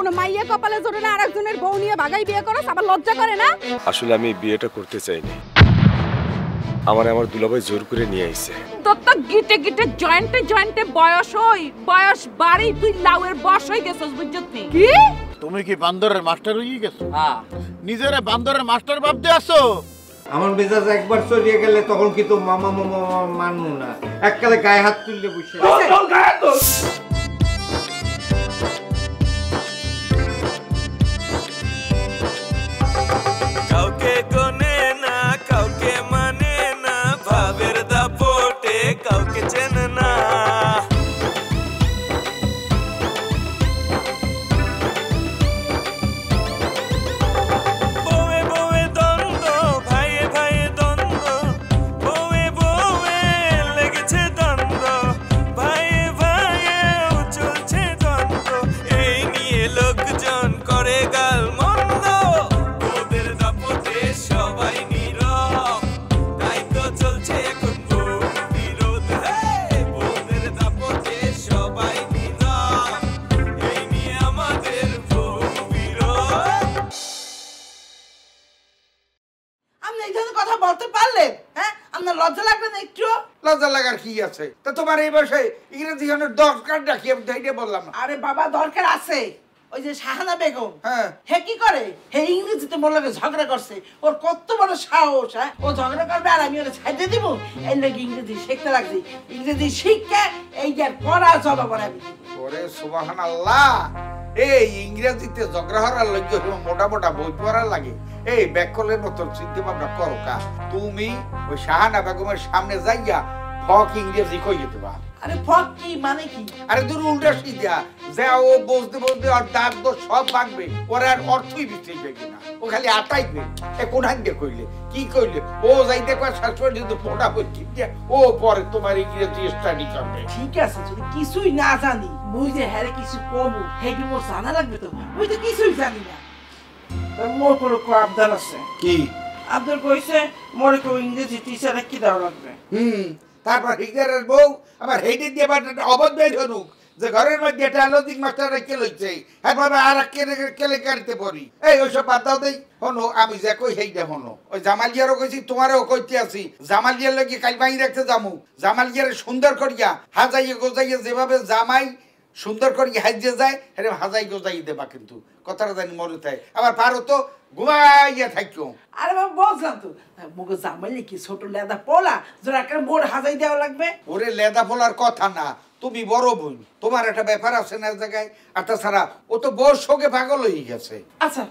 কোনো মাইয়া কপালে জোরে না আরেকজনের বউ নিয়ে ভাগাই বিয়ে করছ, আবার লজ্জা করে না? আসলে আমি বিয়েটা করতে চাইনি, আমার দুলাভাই জোর করে নিয়ে আইছে। তোর তো গিটে গিটে জয়েন্টে জয়েন্টে বয়স বাড়ি, তুই লাউয়ের বয়স হয়ে গেছস, বুঝছত নি? কি তুমি কি বান্দরের মাস্টার হয়ে গেছো? হ্যাঁ, নিজেরে বান্দরের মাস্টার ভাবতে আসো? আমার মেজাজ একবার চলিয়ে গেলে তখন কিন্তু মামা মামা মানু না, এককালে গায়ে হাত তুললে বসে কাউকে গনে না, কাউকে মানে না, ভাবের দাপটে কাউকে চেনে না। বউয়ে বউয়ে দ্বন্দ্ব, ভাইয়ে ভাইয়ে দ্বন্দ্ব, বউয়ে বউয়ে লেগেছে দ্বন্দ্ব, ভাইয়ে ভাইয়েও চলছে দ্বন্দ্ব, এই নিয়ে লোকজন করে গাল মন্দ। বউদের দাপটে সবাই নীরব, তাই তো চলছে এখন বউ বিরোধ। বউদের দাপটে সবাই নীরব, এই নিয়ে আমাদের বউ বিরোধ। আপনি এই ধরনের কথা বলতে পারলেন? হ্যাঁ, আপনার লজ্জা লাগবে না একটু? লজ্জা লাগার কি আছে? তা তোমার এই বয়সে ইংরেজি গানের দরকার ডাকি আমি তাইটা বললাম না। আরে বাবা, দরকার আছে। ওই যে শাহানা বেগম, হ্যাঁ, হে কি করে? হে ইংরেজিতে মোর লগে ঝগড়া করছে। ওর কত বড় সাহস! হ্যাঁ, ও ঝগড়া করবে আর আমি ওকে ছাইড়ে দিব? এই লোক ইংরেজি শিখতে লাগছে, ইংরেজি শিক্ষা এই যে পড়া জবাব আমি। ওরে সুবহানাল্লাহ, এই ইংরেজিতে ঝগড়া হওয়ার লজ্জা মোটা মোটা বই পড়ার লাগে। এই ব্যাকলের মতো চিন্তা ভাবনা করো কা? তুমি ওই শাহানা বেগমের সামনে যাইয়া ফক ইংরেজি কইয়ে দেবা। আরে ফক কি মানে কি? আরে দূর উল্টা সিধা যা, ও বলতে বলতে আর দাঁত তো সব ভাঙবে, ওর আর অর্থই বুঝতে পারবে না, ও খালি আটাইবে। এ কোন হান দিয়ে কইলে কি কইলে? ও যাইতে কয় শাশুড়ি যদি ফোটা পড়ছি, ও পরে তোমার ইংরেজি স্টাডি করবে। ঠিক আছে, যদি কিছুই না জানি মুই যে হ্যারে কিছু কমু, হেডি মোর জানা লাগবে তো। মুই তো কিছুই জানি না। মোর কোনো আবদার আছে। কি আবদার কইছে মোরে কেউ ইংরেজি টিচারে কি দেওয়া লাগবে? তারপর হিজারের বউ আবার হেডি দিয়ে বাটাটা অবধ বের হনুক যে ঘরের মধ্যে একটা লজিক মাস্টার রেখে লইছে, হ্যাঁ বাবা আর কেলে কাটতে পড়ি। এই ওইসব বাদ দাও দেই। হনো আমি যে কই হেইটা হনো, ওই জামালিয়ারও কইছি তোমারও কইতে আছি, জামালিয়ার লাগি কাল বাই রাখতে যামু। জামালিয়ার সুন্দর করিয়া হাজাইয়ে গোজাইয়ে যেভাবে জামাই সুন্দর করিয়া হাজিয়ে যায়, হ্যাঁ হাজাই গোজাই দেবা, কিন্তু কথাটা জানি মনে থাকে। আবার পারো তো ঘুমাইয়া থাকিও। আরে বাবা বুঝলাম তো, মুখে জামাইলে কি ছোট লেদা পোলা যারা একটা মোর হাজাই দেওয়া লাগবে? ওরে লেদা পোলার কথা না, তুমি বড় বোন, তোমার একটা ব্যাপার আছে না জায়গায়। আর তাছাড়া ও তো বউর সঙ্গে পাগল হয়ে গেছে। আচ্ছা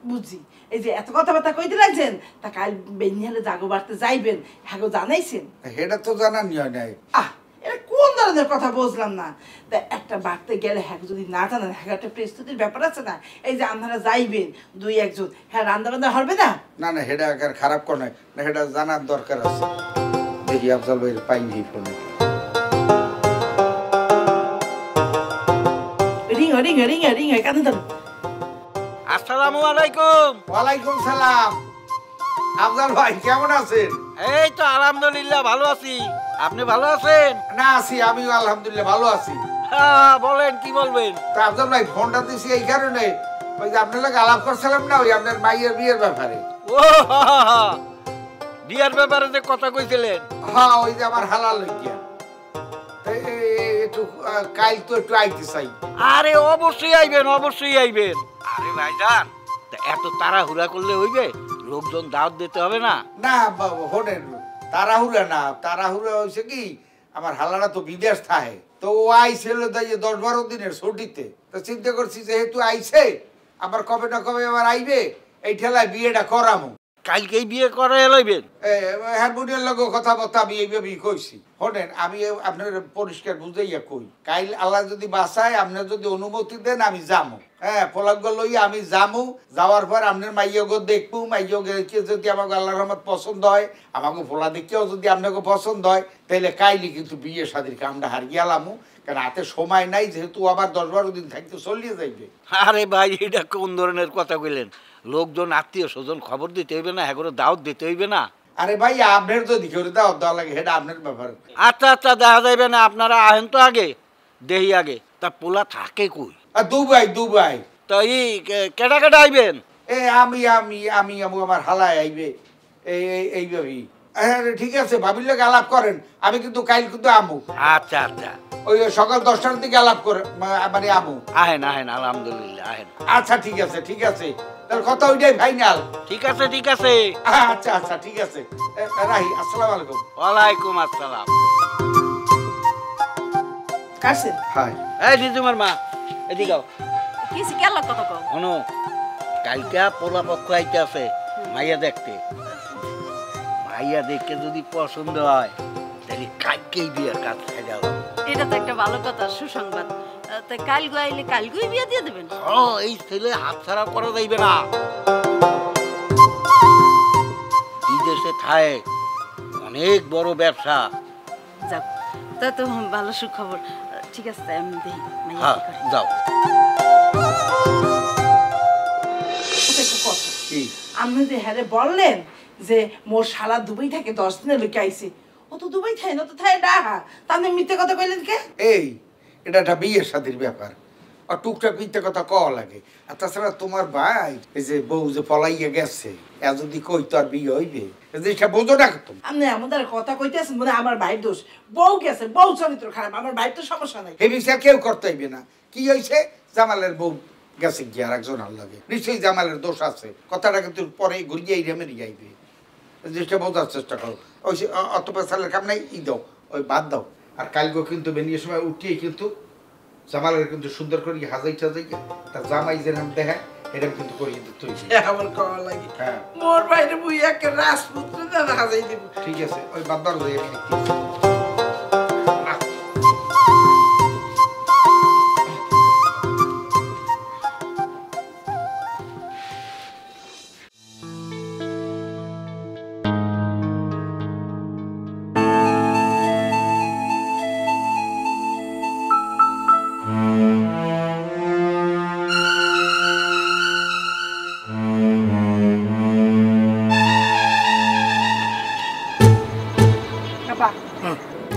বুঝছি, এই যে এত কথাবার্তা কইতে লাগছেন, তা কাল বেনিহালে জাগো বাড়তে যাইবেন, হ্যাঁ জানাইছেন? এটা তো জানা নিয় নাই। এটা কোন ধরনের কথা বুঝলাম না। তা একটা বাড়তে গেলে হ্যাঁ যদি না জানেন, হ্যাঁ একটা প্রস্তুতির ব্যাপার আছে না? এই যে আপনারা যাইবেন দুই একজন, হ্যাঁ রান্না বান্না হবে না? না না, হেডা আকার খারাপ করে না, হেডা জানার দরকার আছে। দেখি আফজাল ভাইয়ের পাইনি ফোনে। রিং কানে ধরো। আসসালামু আলাইকুম। ওয়ালাইকুম সালাম। আফজাল ভাই কেমন আছেন? এই তো আলহামদুলিল্লাহ ভালো আছি, আপনি ভালো আছেন? না আছি, আমিও আলহামদুলিল্লাহ ভালো আছি। হ্যাঁ বলেন, কি বলবেন? তা আফজাল ভাই ফোনটা দিছি এই কারণে, ওই যে আপনার লোক আলাপ করছিলাম না ওই আপনার মাইয়ের বিয়ের ব্যাপারে। ও বিয়ের ব্যাপারে যে কথা কইছিলেন? হ্যাঁ, ওই যে আমার হালাল হইয়া একটু কাল তো একটু আইতে চাই। আরে অবশ্যই আইবেন, অবশ্যই আইবেন। আরে ভাইজান, এত তাড়াহুড়া করলে হইবে? লোকজন দাওয়াত দিতে হবে না? না বাবা হোনেন, তাড়াহুড়া না, তাড়াহুড়া হয়েছে কি আমার হালারা তো বিদেশ থাকে, তো ও আইছিল 10-12 দিনের ছুটিতে। তো চিন্তা করছি যেহেতু আইছে আবার কবে না কবে আবার আইবে, এই ঠেলায় বিয়েটা করামো। কালকেই বিয়ে করে লইবেন? হারমোনিয়ার লগে কথাবার্তা আমি এইভাবেই কইছি। শোনেন, আমি আপনার পরিষ্কার বুঝাইয়া কই, কাইল আল্লাহ যদি বাঁচায়, আপনার যদি অনুমতি দেন আমি যামো। হ্যাঁ, পোলাগ্য লইয়া আমি যামু। যাওয়ার পর আপনার মাইয়াগো দেখবো, মাইয়াকে যদি আমাকে আল্লাহর রহমত পছন্দ হয়, আমাকে পোলা দেখেও যদি আপনাকে পছন্দ হয়, তাহলে কাইলি কিন্তু বিয়ে শাদির কামটা হারিয়ে গেলামু। কারণ হাতে সময় নাই, যেহেতু আবার 10-12 দিন থাকতে চলিয়ে যাইবে। আরে ভাই, এটা কোন ধরনের কথা কইলেন? লোকজন আত্মীয় স্বজন খবর দিতে হইবে না? হ্যাঁ, দাওয়াত দিতে হইবে না? আরে ভাই, আপনার যদি কেউ দাওয়াত দেওয়া লাগে সেটা আপনার ব্যাপার। আচ্ছা আচ্ছা, দেখা যাইবে না, আপনারা আহেন তো আগে, দেহি আগে। তা পোলা থাকে কই? দুবাই। তো কেটা কেটা আইবেন? আমি আমার হালায় আইবে এইভাবেই। ঠিক আছে, ভাবির লোক আলাপ করেন, আমি কিন্তু কাল কিন্তু আমু। আচ্ছা আচ্ছা, ওই সকাল 10টার দিকে আলাপ করে মানে আমু। আহেন আহেন, আলহামদুলিল্লাহ আহেন। আচ্ছা ঠিক আছে ঠিক আছে, তার কথা ওইটাই ফাইনাল। ঠিক আছে ঠিক আছে। আচ্ছা আচ্ছা ঠিক আছে, রাহি। আসসালামু আলাইকুম। ওয়ালাইকুম আসসালাম। Hassan high. এই দিদুমার মা, এদিকে আও। কিছু কেলা কথা কও। শোনো, কালকে পোলা পক্ষ আইতে আছে মাইয়া দেখতে। মাইয়া দেখে যদি পছন্দ হয় তাহলে কালকেই বিয়ের কাজ সাজাও। এটা তো একটা ভালো কথা, সুসংবাদ। তাই কাল আইলে কালগুই বিয়ে দিয়ে দেবেন? এই ছেলে হাত ছাড়া করা যাইবে না। বিদেশে থায় অনেক বড় ব্যবসা। যাক, তা তো ভালো সুখবর। ঠিক আছে, তাই আমি দেখি মাইয়া হ্যাঁ, কি করে। যাও। কথা কি আপনি যে হ্যাঁ বললেন যে মোর শালা দুবাই থেকে 10 দিনের লোকে আইছে, ও তো দুবাই থাকে না, তো থাকে ডাহা, তা আপনি মিথ্যে কথা কইলেন কে? এই এটা একটা বিয়ের শাদীর ব্যাপার, আর টুকটাক মিথ্যে কথা কওয়া লাগে। আর তাছাড়া তোমার ভাই এই যে বউ যে পলাইয়া গেছে, এ যদি কই তো আর বিয়ে হইবে? জিনিসটা বোঝো না তুমি? আপনি আমাদের কথা কইতেছেন মানে আমার ভাইয়ের দোষ। বউ গেছে, বউ চরিত্র খারাপ, আমার ভাইয়ের তো সমস্যা নাই। এই বিষয়ে কেউ করতে হইবে না। কি হয়েছে, জামালের বউ গেছে কি আর একজন আর লাগে, নিশ্চয়ই জামালের দোষ আছে। কথাটা কিন্তু পরে ঘুরিয়ে রেমে যাইবে। জিনিসটা বোঝার চেষ্টা করো। ওই অত পেশালের কাম নাই, ই দাও, ওই বাদ দাও। আর কালকে কিন্তু বেরিয়ে সময় উঠিয়ে কিন্তু জামালের কিন্তু সুন্দর করে হাজাই টাজাই তার জামাই যেরকম দেখে এরকম কিন্তু করিয়ে দিতে হইবে। আমার কওয়া লাগে হ্যাঁ মোর ভাইরে বুই একটা রাজপুত্র দাদা হাজাই দিব। ঠিক আছে, ওই বাদ দাও যাই আমি দেখতেছি।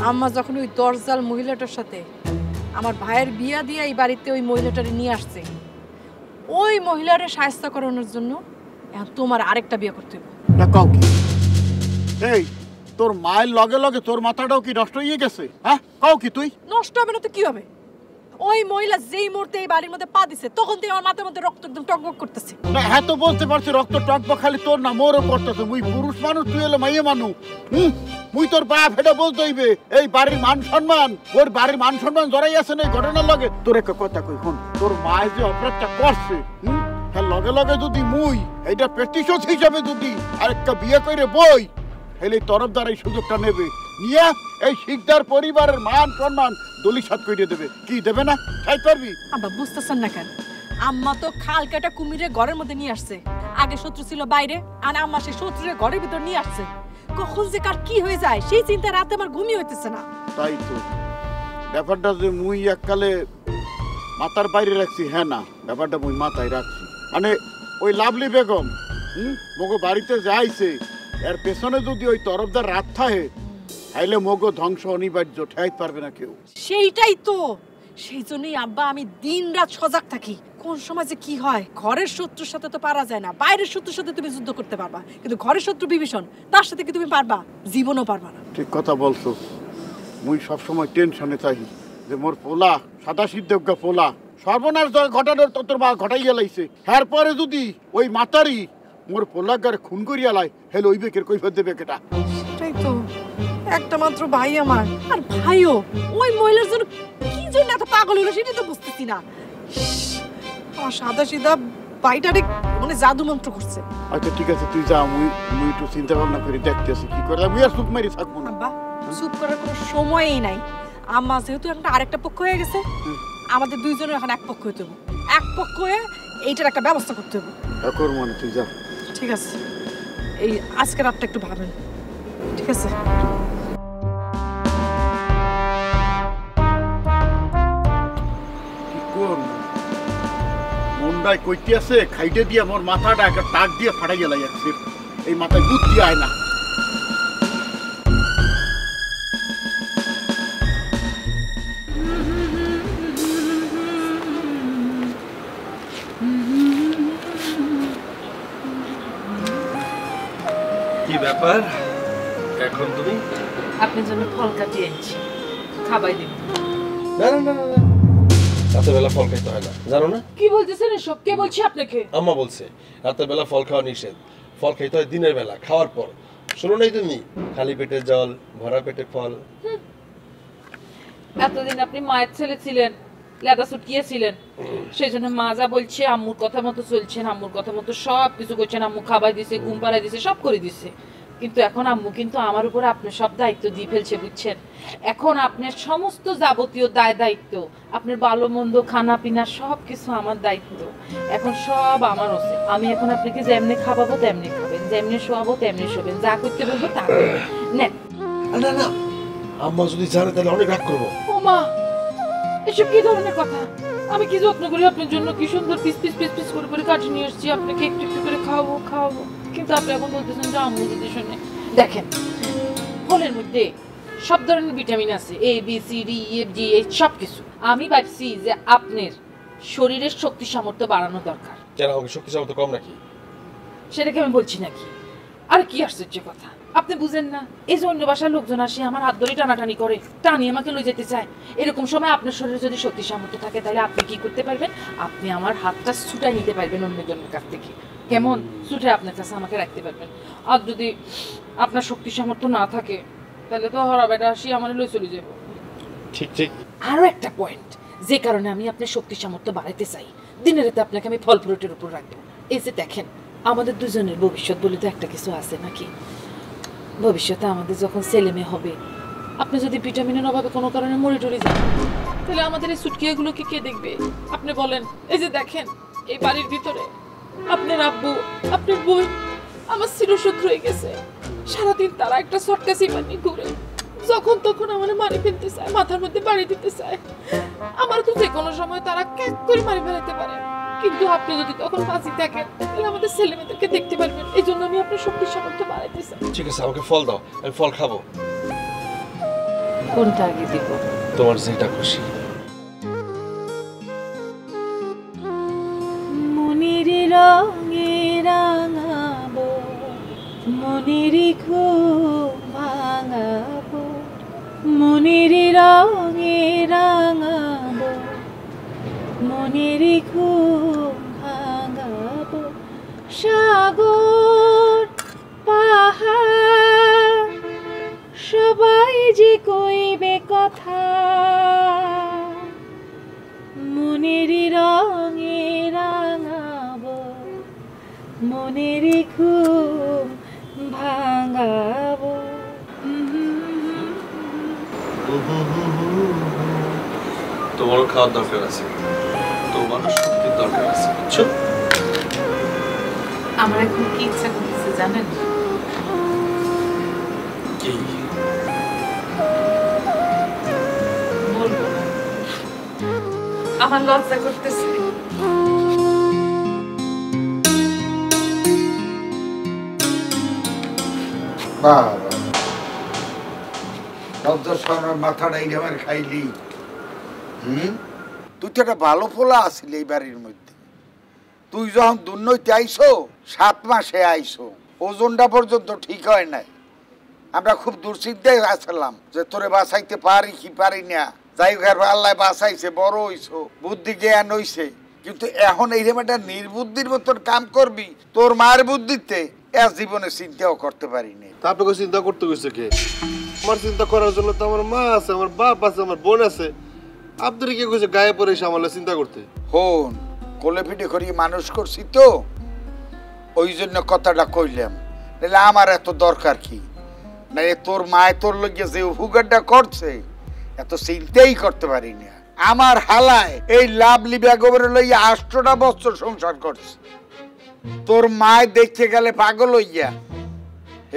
আম্মা যখন ওই দরজাল মহিলাটার সাথে আমার ভাইয়ের বিয়া দিয়ে এই বাড়িতে ওই মহিলাটারে নিয়ে আসছে, ওই মহিলারে সাহায্য করানোর জন্য এখন তোমার আরেকটা বিয়ে করতে হবে। না কাউ কি? এই তোর মায়ের লগে লগে তোর মাথাটাও কি নষ্ট হয়ে গেছে? হ্যাঁ কাউ কি তুই? নষ্ট হবে না তো কি হবে? ওই মহিলা যেই মুহূর্তে এই বাড়ির মধ্যে পা দিছে তখন থেকে আমার মাথার মধ্যে রক্ত একদম টকবক করতেছে। না হ্যাঁ তো বলতে পারছি রক্ত টকবক খালি তোর না মোরও করতেছে। মুই পুরুষ মানুষ, তুই এলো মাইয়ে মানুষ। মুই তোর বাপ এটা বলতে হইবে। এই বাড়ির মান সম্মান, ওর বাড়ির মান সম্মান জড়াই আছে না এই ঘটনার লগে। তোর একটা কথা কই শুন, তোর মায়ের যে অপরাধটা করছে তার লগে লগে যদি মুই এইটা প্রতিশোধ হিসাবে যদি আরেকটা বিয়ে করে বই, তাহলে তরফদার এই সুযোগটা নেবে, নিয়ে এই শিকদার পরিবারের মান সম্মান দলিসাৎ করে দেবে। কি দেবে না? খাই পারবি? আব্বা বুঝতেছেন না কেন? আম্মা তো খাল কাটা কুমিরে ঘরের মধ্যে নিয়ে আসছে। আগে শত্রু ছিল বাইরে, আর আম্মা সেই শত্রুরে ঘরের ভিতর নিয়ে আসছে। কখন যে কার কি হয়ে যায় সেই চিন্তা রাতে আমার ঘুমই হইতেছে না। তাই তো ব্যাপারটা যে মুই এককালে মাথার বাইরে রাখছি, হ্যাঁ না ব্যাপারটা মুই মাথায় রাখছি। মানে ওই লাভলি বেগম মগো বাড়িতে যাইছে, এর পেছনে যদি ওই তরফদার রাত থাকে তাইলে মগো ধ্বংস অনিবার্য, ঠেকাইতে পারবে না কেউ। সেইটাই তো, সেই জন্যই আব্বা আমি দিন রাত সজাগ থাকি। কোন সময় যে কি হয়, ঘরের শত্রুর সাথে তো পারা যায় না। বাইরের শত্রুর সাথে তুমি যুদ্ধ করতে পারবা, কিন্তু ঘরের শত্রু বিভীষণ, তার সাথে কি তুমি পারবা? জীবনও পারবা না। ঠিক কথা বলছো। মুই সবসময় টেনশনে থাকি যে মোর পোলা সাদা সিদ্ধ পোলা সর্বনাশ ঘটানোর তোর মা ঘটাই গেলাইছে। এরপরে যদি ওই মাতারি মোর পোলাগারে খুন করিয়া লাই, হেলে ওই বেকের কৈফিয়ত দেবে কেটা? সেটাই তো, একটা মাত্র ভাই আমার, আর ভাইও ওই মহিলার জন্য কি জন্য এত পাগল হলো সেটাই তো বুঝতেছি না। আমার সাদা সিধা ভাইটারে মানে জাদু মন্ত্র করছে। আচ্ছা ঠিক আছে, তুই যা, মুই একটু চিন্তা ভাবনা করে দেখতেছি কি করে। মুই আর চুপ মারি থাকবো না। আব্বা চুপ করার কোনো সময়ই নাই। আম্মা যেহেতু একটা আরেকটা পক্ষ হয়ে গেছে, আমাদের দুইজনের এখন এক পক্ষ হইতে হবে। এক পক্ষ হয়ে এইটার একটা ব্যবস্থা করতে হবে। কর মানে তুই যা। ঠিক আছে, এই আজকে রাতটা একটু ভাবেন, ঠিক আছে? কি করব? মন্ডায় কইতে আছে খাইতে দিয়ে মোর মাথাটা একটা টাক দিয়ে ফাটাই গেলাই একসে। এই মাথায় বুদ্ধি আয় না। কি ব্যাপার এখন তুমি? আপনার জন্য ফল কাটিয়ে এনেছি, খাবাই দিব। না না না না, রাতের বেলা ফল খাইতে হয় না, জানো না? কি বলতেছেন এসব? কে বলছি আপনাকে? আম্মা বলছে রাতের বেলা ফল খাওয়া নিষেধ, ফল খাইতে হয় দিনের বেলা খাওয়ার পর। শোনো নাই তুমি? খালি পেটে জল, ভরা পেটে ফল। এতদিন আপনি মায়ের ছেলে ছিলেন, লেদা সুটকিয়ে ছিলেন, সেই জন্য মা যা বলছে আম্মুর কথা মতো চলছেন, আম্মুর কথা মতো সব কিছু করছেন। আম্মু খাবার দিছে, ঘুম পাড়াই দিছে, সব করে দিছে। কিন্তু এখন আম্মু কিন্তু আমার উপরে আপনার সব দায়িত্ব দিয়ে ফেলছে, বুঝছেন? এখন আপনার সমস্ত যাবতীয় দায় দায়িত্ব, আপনার ভালো মন্দ খানা পিনা সব কিছু আমার দায়িত্ব। এখন সব আমার হচ্ছে। আমি এখন আপনাকে যেমনি খাওয়াবো তেমনি খাবেন, যেমনি শোয়াবো তেমনি শোবেন, যা করতে বলবো তা করবেন। নেন। না না, আম্মা যদি জানে তাহলে অনেক রাগ করবো। ও মা, এসব কি ধরনের কথা? আমি কি যত্ন করি আপনার জন্য, কি সুন্দর পিস পিস পিস পিস করে কাটি নিয়ে এসেছি, আপনাকে একটু একটু করে খাওয়াবো। কিন্তু আপনি এখন বলতেছেন যে আম্মু যদি শুনে। দেখেন, ফলের মধ্যে সব ধরনের ভিটামিন আছে, A B C D E F G H সব কিছু। আমি ভাবছি যে আপনার শরীরের শক্তি সামর্থ্য বাড়ানো দরকার। কেন, আমাকে শক্তি সামর্থ্য কম নাকি? সেটাকে আমি বলছি নাকি? আর কি আশ্চর্য কথা, আপনি বুঝেন না? এই যে অন্য বাসার লোকজন আসে আমার হাত ধরে টানাটানি করে, টানি আমাকে লয়ে যেতে চায়। এরকম সময় আপনার শরীরে যদি শক্তি সামর্থ্য থাকে তাহলে আপনি কি করতে পারবেন? আপনি আমার হাতটা ছুটাই নিতে পারবেন অন্যজনের কাছ থেকে। কেমন ছুটে আপনার কাছে আমাকে রাখতে পারবেন। আর যদি আপনার শক্তি সামর্থ্য না থাকে তাহলে তো হরা বেটা আসি আমার লয়ে চলে যাবো। ঠিক ঠিক। আরো একটা পয়েন্ট, যে কারণে আমি আপনার শক্তি সামর্থ্য বাড়াইতে চাই, দিনের রাতে আপনাকে আমি ফল ফ্রুটের উপর রাখবো। এই যে দেখেন, আমাদের দুজনের ভবিষ্যৎ বলে তো একটা কিছু আছে নাকি? ভবিষ্যতে আমাদের যখন ছেলে মেয়ে হবে, আপনি যদি ভিটামিনের অভাবে কোনো কারণে মরে টরে যান, তাহলে আমাদের এই সুটকিয়াগুলোকে কে দেখবে? আপনি বলেন। এই যে দেখেন, এই বাড়ির ভিতরে আপনার আব্বু, আপনার বোন আমার চিরশত্রু হয়ে গেছে। সারাদিন তারা একটা সটকা সিমান নিয়ে ঘুরে, যখন তখন আমার মারি ফেলতে চায়, মাথার মধ্যে বাড়ি দিতে চায়। আমার তো যে কোনো সময় তারা ক্যাক করে মারি ফেলাতে পারে। কিন্তু আপনি যদি তখন বাঁচি থাকেন তাহলে আমাদের ছেলে মেয়েদেরকে দেখতে পারবেন। এই জন্য আমি আপনার শক্তি সামর্থ্য বাড়াইতে চাই। ঠিক আছে, আমাকে ফল দাও, আমি ফল খাবো। কোনটা আগে দিব? তোমার যেটা খুশি। মনের রঙে রাঙাবো, মনের ঘুম ভাঙাবো, মনের রঙে রাঙাবো, মনের ঘুম ভাঙাবো। সাগর পাহাড় সবাই যে কইবে কথা, মনের রঙে রাঙাবো, মনের ঘুম ভাঙাবো। তোমারও খাওয়ার দরকার আছে, তোমারও শক্তির দরকার আছে, বুঝছো? আমার এখন কি ইচ্ছা করতেছে জানেন? কি? বলবো না, আমার লজ্জা করতেছে। মাথাটা এই আমার খাইলি। তুই তো একটা ভালো ফোলা আসিল এই বাড়ির মধ্যে। তুই যখন দুর্নৈতে আইসো, 7 মাসে আইসো, ওজনটা পর্যন্ত ঠিক হয় নাই। আমরা খুব দুশ্চিন্তায় আসলাম যে তোরে বাঁচাইতে পারি কি পারি না। যাই হোক, আল্লাহ বাঁচাইছে, বড় হইছো, বুদ্ধি জ্ঞান হইছে। কিন্তু এখন এইরকম একটা নির্বুদ্ধির মতন কাম করবি, তোর মায়ের বুদ্ধিতে এর জীবনে চিন্তাও করতে পারিনি। আপনাকে চিন্তা করতে গেছে কে? আমার চিন্তা করার জন্য তো আমার মা আছে, আমার বাপ আছে, আমার বোন আছে। আপনার কে কইছে গায়ে পড়ে এসে আমার চিন্তা করতে? হন, কোলে পিঠে করিয়ে মানুষ করছি তো, ওই জন্য কথাটা কইলাম। নাহলে আমার এত দরকার কি? না তোর মায় তোর লগে যে উপকারটা করছে, এত চিন্তাই করতে পারি না। আমার হালায় এই লাভলি বেগমের লইয়া 8টা বছর সংসার করছে। তোর মায় দেখতে গেলে পাগল হইয়া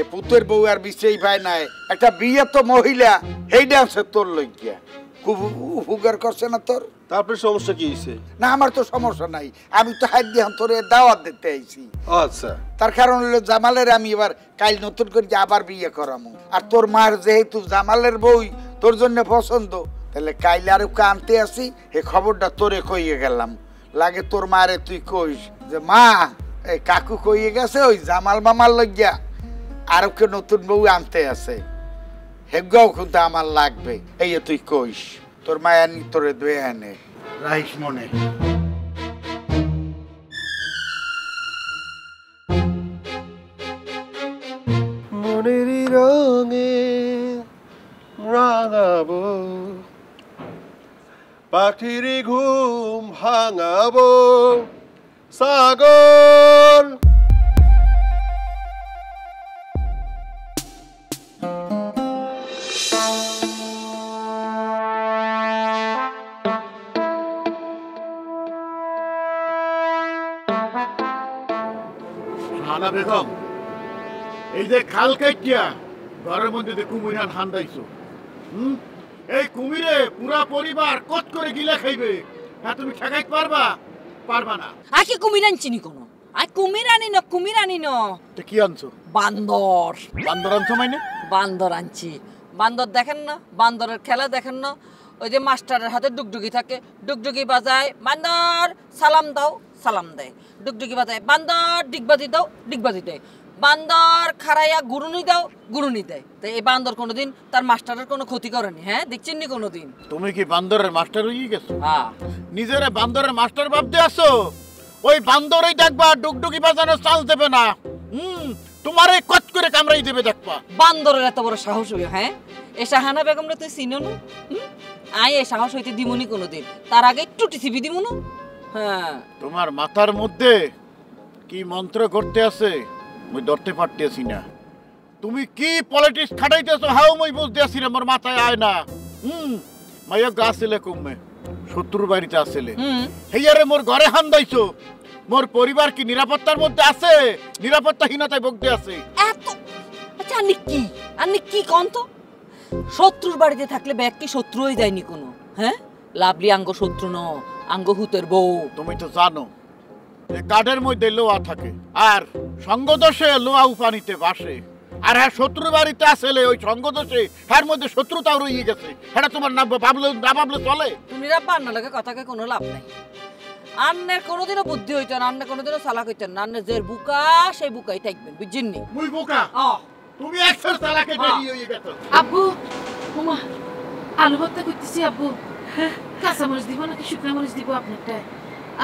এ পুতের বউ আর বিছেই পায় নাই। একটা বিয়ে তো মহিলা, এইটা আছে তোর লইয়া, খুব উপকার করছে না তোর? তারপরে সমস্যা কি হইছে? না, আমার তো সমস্যা নাই, আমি তো হাত দিয়ে তোর দাওয়াত দিতে আইছি। আচ্ছা, তার কারণ হলো জামালের আমি এবার কাল নতুন করে আবার বিয়ে করামু। আর তোর মার যেহেতু জামালের বই তোর জন্য পছন্দ, তাহলে কাইল আর আনতে আসি, এই খবরটা তোরে কইয়ে গেলাম। লাগে তোর মারে তুই কইস যে মা, এই কাকু কইয়ে গেছে ওই জামাল মামার লইয়া আরো কে নতুন বউ আনতে আছে, হেগাও কিন্তু আমার লাগবে। এই তুই কইস তোর মায়া নি তোরে দুয়ে আনে রাইস মনে। মনেরই রঙে রাঙাবো, পাখির ঘুম ভাঙাবো সাগর। শাহানা বেগম, এই যে খাল কাটিয়া ঘরের মধ্যে যে কুমির হান্দাইছো, এই কুমিরে পুরা পরিবার কত করে গিলা খাইবে, হ্যাঁ তুমি ঠেকাইতে পারবা? পারবা না। আকে কুমির আনছিনি কোনো, আই কুমির আনি ন। তো কি আনছো? বান্দর। বান্দর আনছো মানে? বান্দর আনছি। বান্দর দেখেন না, বান্দরের খেলা দেখেন না, ওই যে মাস্টারের হাতে ডুগডুগি থাকে, ডুগডুগি বাজায়, বান্দর সালাম দাও, সালাম দেয়, ডুগডুগি বাজায়, বান্দর ডিগবাজি দাও, ডিগবাজি দেয়, বান্দর খাড়াইয়া গুরুনি দাও, গুরুনি দেয়। তো এই বান্দর কোনোদিন তার মাস্টারের কোনো ক্ষতি করেনি, হ্যাঁ দেখছেন নি কোনোদিন? তুমি কি বান্দরের মাস্টার হয়ে গেছো? হ্যাঁ। নিজেরে বান্দরের মাস্টার ভাবতে আসো? ওই বান্দরই দেখবা ডুগডুগি বাজানো চাল দেবে না, তোমারে কত করে কামড়াই দেবে দেখবা। বান্দরের এত বড় সাহস হইল, হ্যাঁ? এ শাহানা বেগমরা তুই চিনো না? আই এ সাহস হইতে দিমুনি কোনোদিন, তার আগে একটু টিসিবি দিমুনো। হ্যাঁ। তোমার মাথার মধ্যে কি মন্ত্র করতে আছে মই ধরতে পারতেছি না। তুমি কি পলিটিক্স খাটাইতেছো হাও মই বুঝতে আসি না, মোর মাথায় আয় না। মাইয়া গাছিলে কমে শত্রুর বাড়িতে আসলে হেয়ারে মোর ঘরে হান্দাইছো, মোর পরিবার কি নিরাপত্তার মধ্যে আছে? নিরাপত্তাহীনতায় ভুগতে আছে। এত আচ্ছা আনি কি কোন তো? শত্রুর বাড়িতে থাকলে ব্যাগ কি শত্রু হয়ে যায়নি কোনো, হ্যাঁ? লাভলি আঙ্গ শত্রু ন, আঙ্গ হুতের বউ। তুমি তো জানো যে কাঠের মধ্যে লোহা থাকে, আর সঙ্গদোষে লোহা পানিতে ভাসে। আর হ্যাঁ শত্রুর বাড়িতে আসলে ওই সঙ্গদোষে হ্যার মধ্যে শত্রুতাও রয়ে গেছে, এটা তোমার না ভাবলে চলে? তুমি রাব্বা আন্না লাগে কথাকে কোনো লাভ নাই। আন্নের কোনোদিনও বুদ্ধি হইতো না, আন্নের কোনোদিনও চালাক হইতো না। আন্নের যে বুকা সেই বুকাই থাকবেন, বুঝছেন নি? মুই বোকা? তুমি একশো চালাকে দেরি হয়ে গেছো। আব্বু, ওমা আলু ভর্তা করতেছি আব্বু। কাঁচা মরিচ দিব নাকি শুকনা মরিচ দিব আপনারটায়?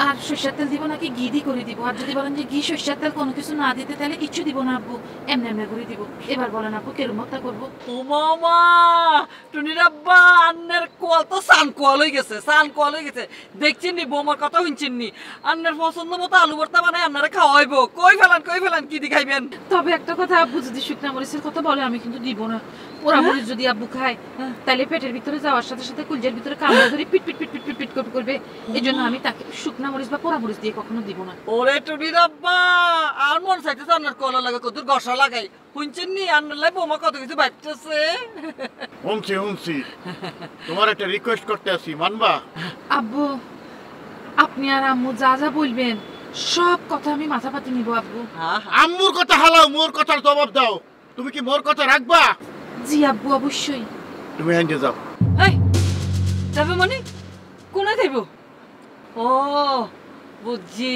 আর সরষের তেল দিব নাকি ঘি দি করে দিব? আর যদি বলেন যে ঘি সরষের তেল কোনো কিছু না দিতে তাহলে কিচ্ছু দিব না আব্বু, এমনি এমনি করে দিব। এবার বলেন আব্বু কেরম ভর্তা করবো? ও মামা টুনি রাব্বা আন্নের কোয়াল তো সান কোয়াল হয়ে গেছে, সান কোয়াল হয়ে গেছে। দেখছেন নি বৌমার কথা শুনছেন নি? আন্নের পছন্দ মতো আলু ভর্তা বানাই আপনারা খাওয়াইবো। কই ফেলান কি দি খাইবেন? তবে একটা কথা আব্বু, যদি শুকনা মরিচের কথা বলে আমি কিন্তু দিব না। পোড়া মরিচ যদি আব্বু খায় তাহলে পেটের ভিতরে যাওয়ার সাথে সাথে কুলজের ভিতরে কামড়া ধরে পিট পিট পিট পিট পিট পিট করবে। এই জন্য আমি তাকে শুকনা মরিচ বা পোড়া মরিচ দিয়ে কখনো দিব না। ওরে টুনি রাব্বা আর মন চাইতেছে আপনার কলা লাগে কত গসা লাগাই, শুনছেন নি? আন্নার লাই বৌমা কত কিছু ভাবতেছে। শুনছি তোমার একটা রিকোয়েস্ট করতে আসি, মানবা? আব্বু আপনি আর আম্মু যা যা বলবেন সব কথা আমি মাথা পাতি নিব আব্বু। আম্মুর কথা হালাও, মোর কথার জবাব দাও। তুমি কি মোর কথা রাখবা? জি আব্বু অবশ্যই। তুমি হেঁটে যাও। এই যাবে মানে কোনায় যাইব? ও বুঝছি,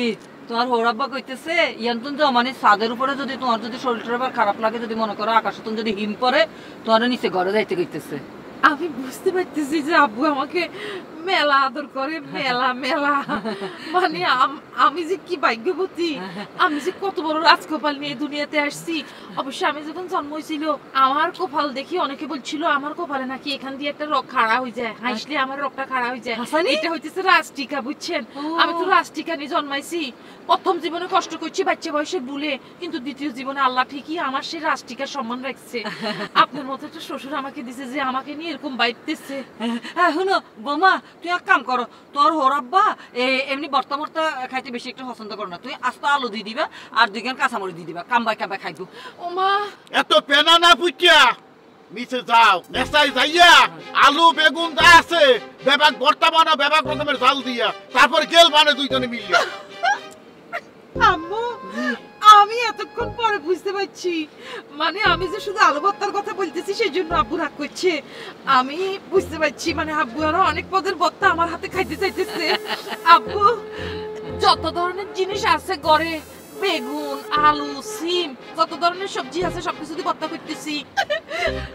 তোমার হরাব্বা কইতেছে ইয়ান্তন যে মানে ছাদের উপরে যদি তোমার যদি শরীরটা আবার খারাপ লাগে, যদি মনে করো আকাশতন যদি হিম পড়ে, তোমার নিচে ঘরে যাইতে কইতেছে। আমি বুঝতে পারতেছি যে আব্বু আমাকে মেলা আদর করে, মেলা মেলা মানে আমি যে কি ভাগ্যবতী, আমি যে কত বড় রাজকপাল নিয়ে দুনিয়াতে আসছি। অবশ্য আমি যখন জন্ম হয়েছিল আমার কপাল দেখি অনেকে বলছিল আমার কপালে নাকি এখান দিয়ে একটা রক খাড়া হয়ে যায়, হাসলে আমার রকটা খাড়া হয়ে যায়। এটা হইতেছে রাজটিকা, বুঝছেন? আমি তো রাজটিকা নিয়ে জন্মাইছি। প্রথম জীবনে কষ্ট করছি বাচ্চা বয়সে ভুলে, কিন্তু দ্বিতীয় জীবনে আল্লাহ ঠিকই আমার সেই রাজটিকার সম্মান রাখছে। আপনার মতো একটা শ্বশুর আমাকে দিছে যে আমাকে নিয়ে এরকম বাইতেছে। হ্যাঁ শুনো বৌমা, তুই এক কাম করো, তোর হরাব্বা এমনি ভর্তা মর্তা খাইতে বেশি একটু পছন্দ করো না, তুই আস্তে আলু দিয়ে দিবা আর 2 গ্রাম কাঁচামরিচ দিয়ে দিবা, কামবাই খাইবো। ওমা এত পেনা না পুইটা নিচে যাও, নেসাই যাইয়া আলু বেগুন যা আছে বেবাক ভর্তা বানাও, বেবাক রকমের ঝাল দিয়া, তারপর গেল মানে দুইজনে মিলিয়া। আম্মু আমি এতক্ষণ পরে বুঝতে পারছি, মানে আমি যে শুধু আলু ভর্তার কথা বলতেছি সেই জন্য আব্বু রাগ করছে। আমি বুঝতে পারছি মানে আব্বু আরো অনেক পদের ভর্তা আমার হাতে খাইতে চাইতেছে। আব্বু যত ধরনের জিনিস আছে ঘরে বেগুন আলু সিম যত ধরনের সবজি আছে সবকিছু দিয়ে ভর্তা করতেছি।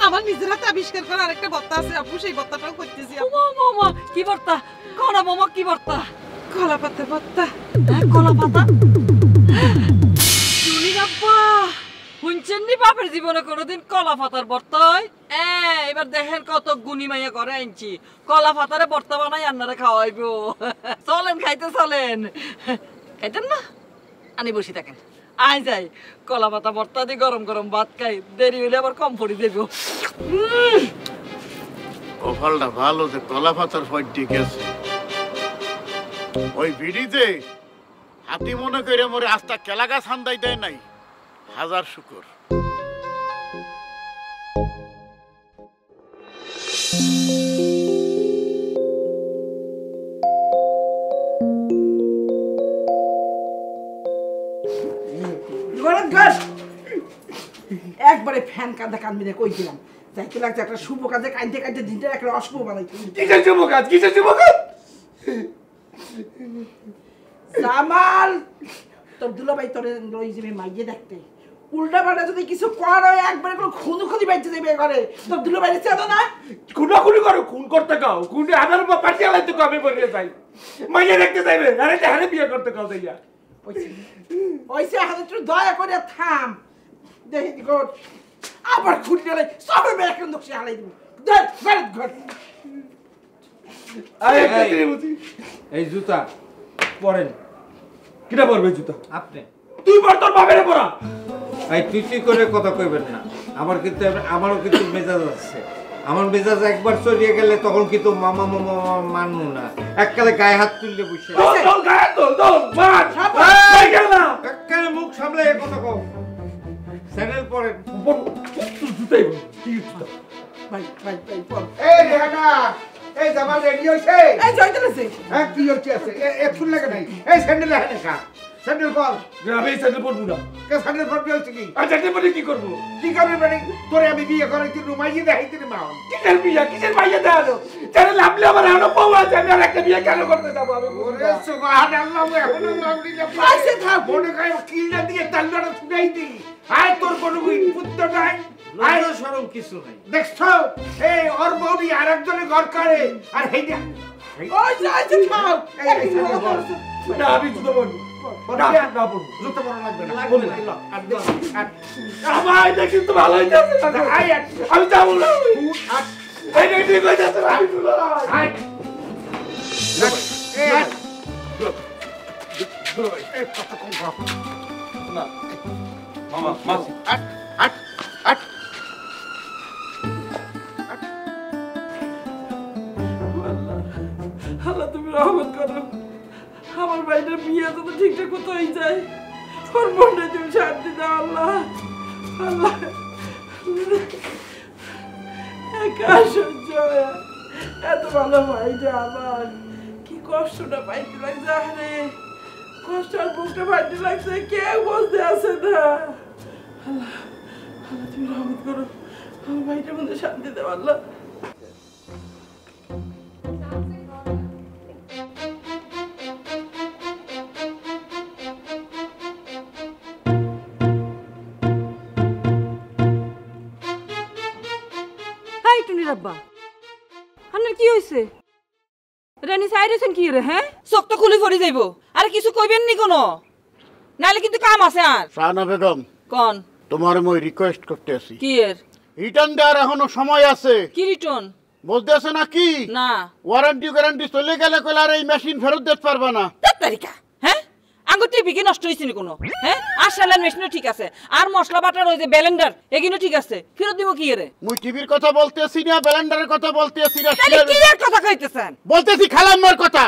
আমার নিজের হাতে আবিষ্কার করা আরেকটা ভর্তা আছে আপু, সেই ভর্তাটাও করতেছি। মামা কি ভর্তা? কোনা মামা কি ভর্তা? কলা পাতা ভর্তা। কলা পাতা? টুনি আব্বা শুনছেন নি বাপের জীবনে কোনোদিন কলা পাতার ভর্তা হয়? এবার দেখেন কত গুণী মাইয়া করে আনছি, কলা পাতারে ভর্তা বানাই আপনারা খাওয়াইব। চলেন খাইতে চলেন। খাইতেন না? আনি বসে থাকেন, আই যাই কলা পাতা ভর্তা দিয়ে গরম গরম ভাত খাই, দেরি হইলে আবার কম পড়ি দেব। কপালটা ভালো যে কলা পাতার ফট ঠিক আছে। ওই ভিডিতে হাতি মনে করে মোরে আস্তা কেলাগা ছান্দাই দেয় নাই, হাজার শুকর। একবারে ফ্যান কাঁদা কানবি না কই দিলাম, যাইতে লাগছে একটা শুভ কাজে কাঁদতে কাঁদতে দিনটা একটা অশুভ বানাইতে। কিসের শুভ কাজ? কিসের শুভ কাজ? জামাল তোর দুলাভাই তোর লই যাবে মাইয়ে দেখতে, উল্টা পাল্টা যদি কিছু কর হয় একবারে কোনো খুন খুনি বাইতে যাবে ঘরে। তোর দুলাভাই চেনো না? খুনাখুনি করো, খুন করতে কাও, খুন আমার পার্টি আলাইতে কবে বলিয়ে যাই, মাইয়া দেখতে যাইবে, আরে হারে বিয়ে করতে কাও যাইয়া। ওইসে হাতে একটু দয়া করে থাম, দেখি ঘর আবার খুঁটি গেলে সবে এখন দোষে হালাই দিব। ঘর এই জুতা পরেন। কিটা পরবে জুতা? আপনি তুই পর, তোর বাপেরে পরা। এই তুই করে কথা কইবেন না, আমারও কিন্তু মেজাজ আছে। আমার মেজাজ একবার চলিয়ে গেলে তখন কিন্তু মামা মানু না, এককালে গায়ে হাত তুললে বসে এককালে মুখ সামলে কথা কও। স্যান্ডেল পরেন। জুতাই ভাই ভাই ভাই পর। এই রেহানা, এই জামাল রেডি হইছে? এই জয়তে আছে। হ্যাঁ কি হচ্ছে আছে? এ ফুল লাগে নাই। এই স্যান্ডেল লাগে কা? স্যান্ডেল পর। আমি স্যান্ডেল পরবো না। কে স্যান্ডেল পরবে হচ্ছে কি? আর স্যান্ডেল পরে কি করব? কি করবে মানে? তোরে আমি বিয়ে করাইতে রুমাইয়ে দেখাইতে রে মাও। কিসের বিয়ে? কিসের মাইয়ে দেখালো? যারা লাভলে আমার এখনো বউ আছে, আমি আর একটা বিয়ে কেন করতে যাবো আমি? ওরে সুবহানাল্লাহ, এখনো নাম দিলে পাইছে থাক। মনে হয় কিলটা দিয়ে তাল্লাটা ছুটাই দি। আয় তোর কোনো পুত্র নাই, লজ্জা শরম কিছু নাই। দেখছো এই ওর বউই আরেকজনে ঘর করে, আর হেইটা ওই যাইতে খাও। না আমি জুতো বলবো না, না বলবো জুতো বড় লাগবে না, লাগবে না। আমার এটা কিন্তু ভালো হইতাছে না। আয় আমি যাবো না, এই রে ঠিক হইতাছে না, আমি তুলো না। আয় এই কত কম খাও না মামা, মাসি আট আট আট। আল্লাহ তুমি রহমত করো, আমার ভাইটার বিয়ে তো ঠিকঠাক মতো হয়ে যায়, ওর মনে তুমি শান্তি দাও আল্লাহ। আল্লাহ একা সহ্য হয়, এত ভালো ভাইটা আমার কি কষ্টটা পাইতে লাগছে, আরে কষ্ট আর বুকটা পাইতে লাগছে, কেউ বলতে আসে না। আল্লাহ আল্লাহ তুমি রহমত করো, আমার ভাইটার মধ্যে শান্তি দাও আল্লাহ। আব্বা আপনার কি হয়েছে? রানী চাইরেছেন কি রে? হ্যাঁ চোখ তো খুলে পড়ে যাইব, আর কিছু কইবেন নি কোনো, নাহলে কিন্তু কাম আছে। আর সানা বেগম, কোন তোমার মই রিকোয়েস্ট করতে আছি, কি এর রিটার্ন দেওয়ার এখনো সময় আছে। কি রিটার্ন? বুঝতে আছে নাকি? না ওয়ারেন্টি গ্যারান্টি চলে গেলে কইলে আর এই মেশিন ফেরত দিতে পারবা না। তারিকা হ্যাঁ আঙ্গুর টিভি কি নষ্ট হইছে নি কোনো? হ্যাঁ আর সালান মেশিনও ঠিক আছে, আর মশলা বাটার ওই যে ব্লেন্ডার এগুলো ঠিক আছে, ফেরত দিব কি এর? মুই টিভির কথা বলতেছি না, ব্লেন্ডারের কথা বলতেছি না, তাহলে কি এর কথা কইতেছেন? বলতেছি খালাম্মার কথা।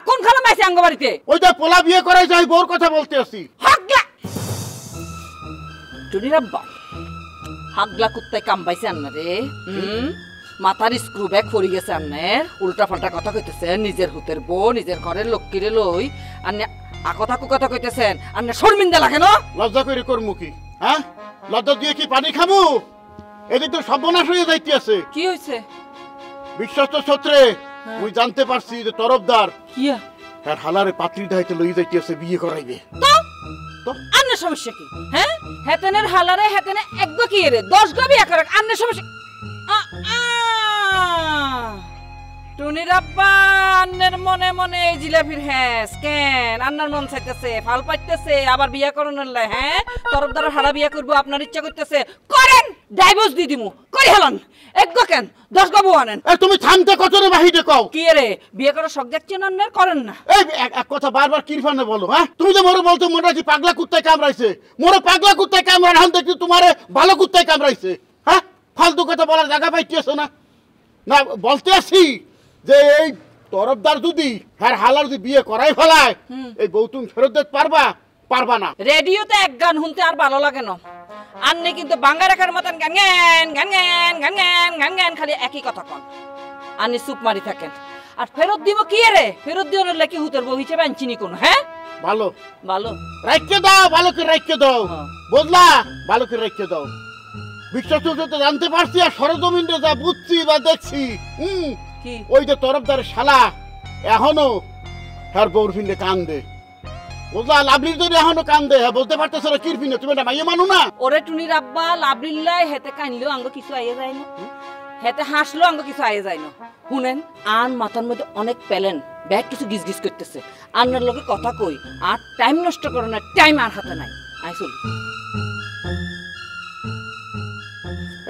কোন খালামা আছে আঙ্গ বাড়িতে? ওইটা পোলা বিয়ে করাই যাই বউর কথা বলতেছি। হাগলা টুনির আব্বা, হাগলা কুত্তায় কাম পাইছে আন্নারে। মাথার স্ক্রু ব্যাগ পড়ে গেছে আন্নের, উল্টা পাল্টা কথা কইতেছেন, নিজের হুতের বউ নিজের ঘরের লক্ষ্মীরে লই আন্নে কথা কইতেছেন, আন্নে শর্মিন্দা লাগে না? লজ্জা করে করমু কি? হ্যাঁ লজ্জা দিয়ে কি পানি খামু? এদিক তো সর্বনাশ হয়ে যাইতে আছে। কি হইছে? বিশ্বস্ত সূত্রে মুই জানতে পারছি যে তরফদার কিয়া তার হালারে পাত্রী দাইতে লই যাইতে আছে বিয়ে করাইবে। তো তো আন্নের সমস্যা কি? হ্যাঁ, হেতেনের হালারে হেতেনে একগো কি রে 10 গো বিয়া করে আন্নের সমস্যা টুনির আব্বা আন্নের মনে মনে এই জিলাপির হ্যাঁ কেন আন্নার মন চাইতেছে ফাল পাইতেছে আবার বিয়া করানোর লাই হ্যাঁ তরফদার হারা বিয়া করবো আপনার ইচ্ছা করতেছে করেন ডাইভোর্স দি দিমু কই হলন একগো কেন 10 গো বউ আনেন তুমি থামতে কতরে বাহিরে কও কি রে বিয়ে করার শখ দেখছেন আন্নের করেন না এই এক কথা বারবার কিরফানে বলো হ্যাঁ তুমি যে মোরে বলতো মোরা কি পাগলা কুত্তায় কামড়াইছে মোরে পাগলা কুত্তায় কামড়ান হন দেখি তোমারে ভালো কুত্তায় কামড়াইছে হ্যাঁ ফালতু কথা বলার জায়গা পাইতেছ না না বলতে আসি যে এই তরফদার যদি হ্যাঁ হালার যদি বিয়ে করাই ফেলায় এই বউ তুমি ফেরত দিতে পারবা না রেডিওতে এক গান শুনতে আর ভালো লাগে না আন্নে কিন্তু বাঙ্গা রেখার মতন গান গান গান গান গান গান গান গান খালি একই কথা কন আন্নি চুপ মারি থাকেন আর ফেরত দিব কি রে ফেরত দিও না কি হুতের বউ হিসেবে আনছিনি কোন হ্যাঁ ভালো ভালো রাইখে দাও ভালো করে রাইখে দাও বুঝলা ভালো করে রাইখে দাও বিশ্বাস তো জানতে পারছি আর সরজমিনে যা বুঝছি বা দেখছি ওই যে তরফদার শালা এখনো হ্যার বউর ফিনে কান্দে বুঝলা লাভলির যদি এখনো কান্দে হ্যাঁ বলতে পারতেছ না কির ফিনে তুমি এটা মাইয়ে মানু না ওরে টুনির আব্বা লাভলিল্লাই হেতে কানলেও আঙ্গ কিছু আইয়ে যায় না হেতে হাসলো আঙ্গ কিছু আইয়ে যায় না শুনেন আন মাথার মধ্যে অনেক প্যালেন ব্যাগ কিছু গিজ গিজ করতেছে আন্নার লগে কথা কই আর টাইম নষ্ট করো না টাইম আর হাতে নাই আইসল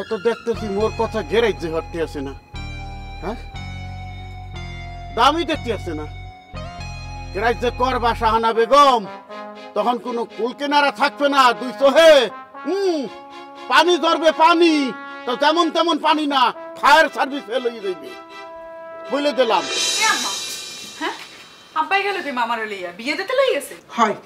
এত দেখতেছি মোর কথা ঘেরাই যে হটতে আছে না হ্যাঁ দামি দেখতে আছে না ঘেরাই যে করবা শাহানা বেগম তখন কোনো কুল কেনারা থাকবে না দুই সোহে পানি ধরবে পানি তো তেমন তেমন পানি না ফায়ার সার্ভিস ফেল হয়ে যাইবে বলে দিলাম হ্যাঁ আব্বাই গেল তুই মামার লইয়া বিয়ে দিতে লই গেছে হয়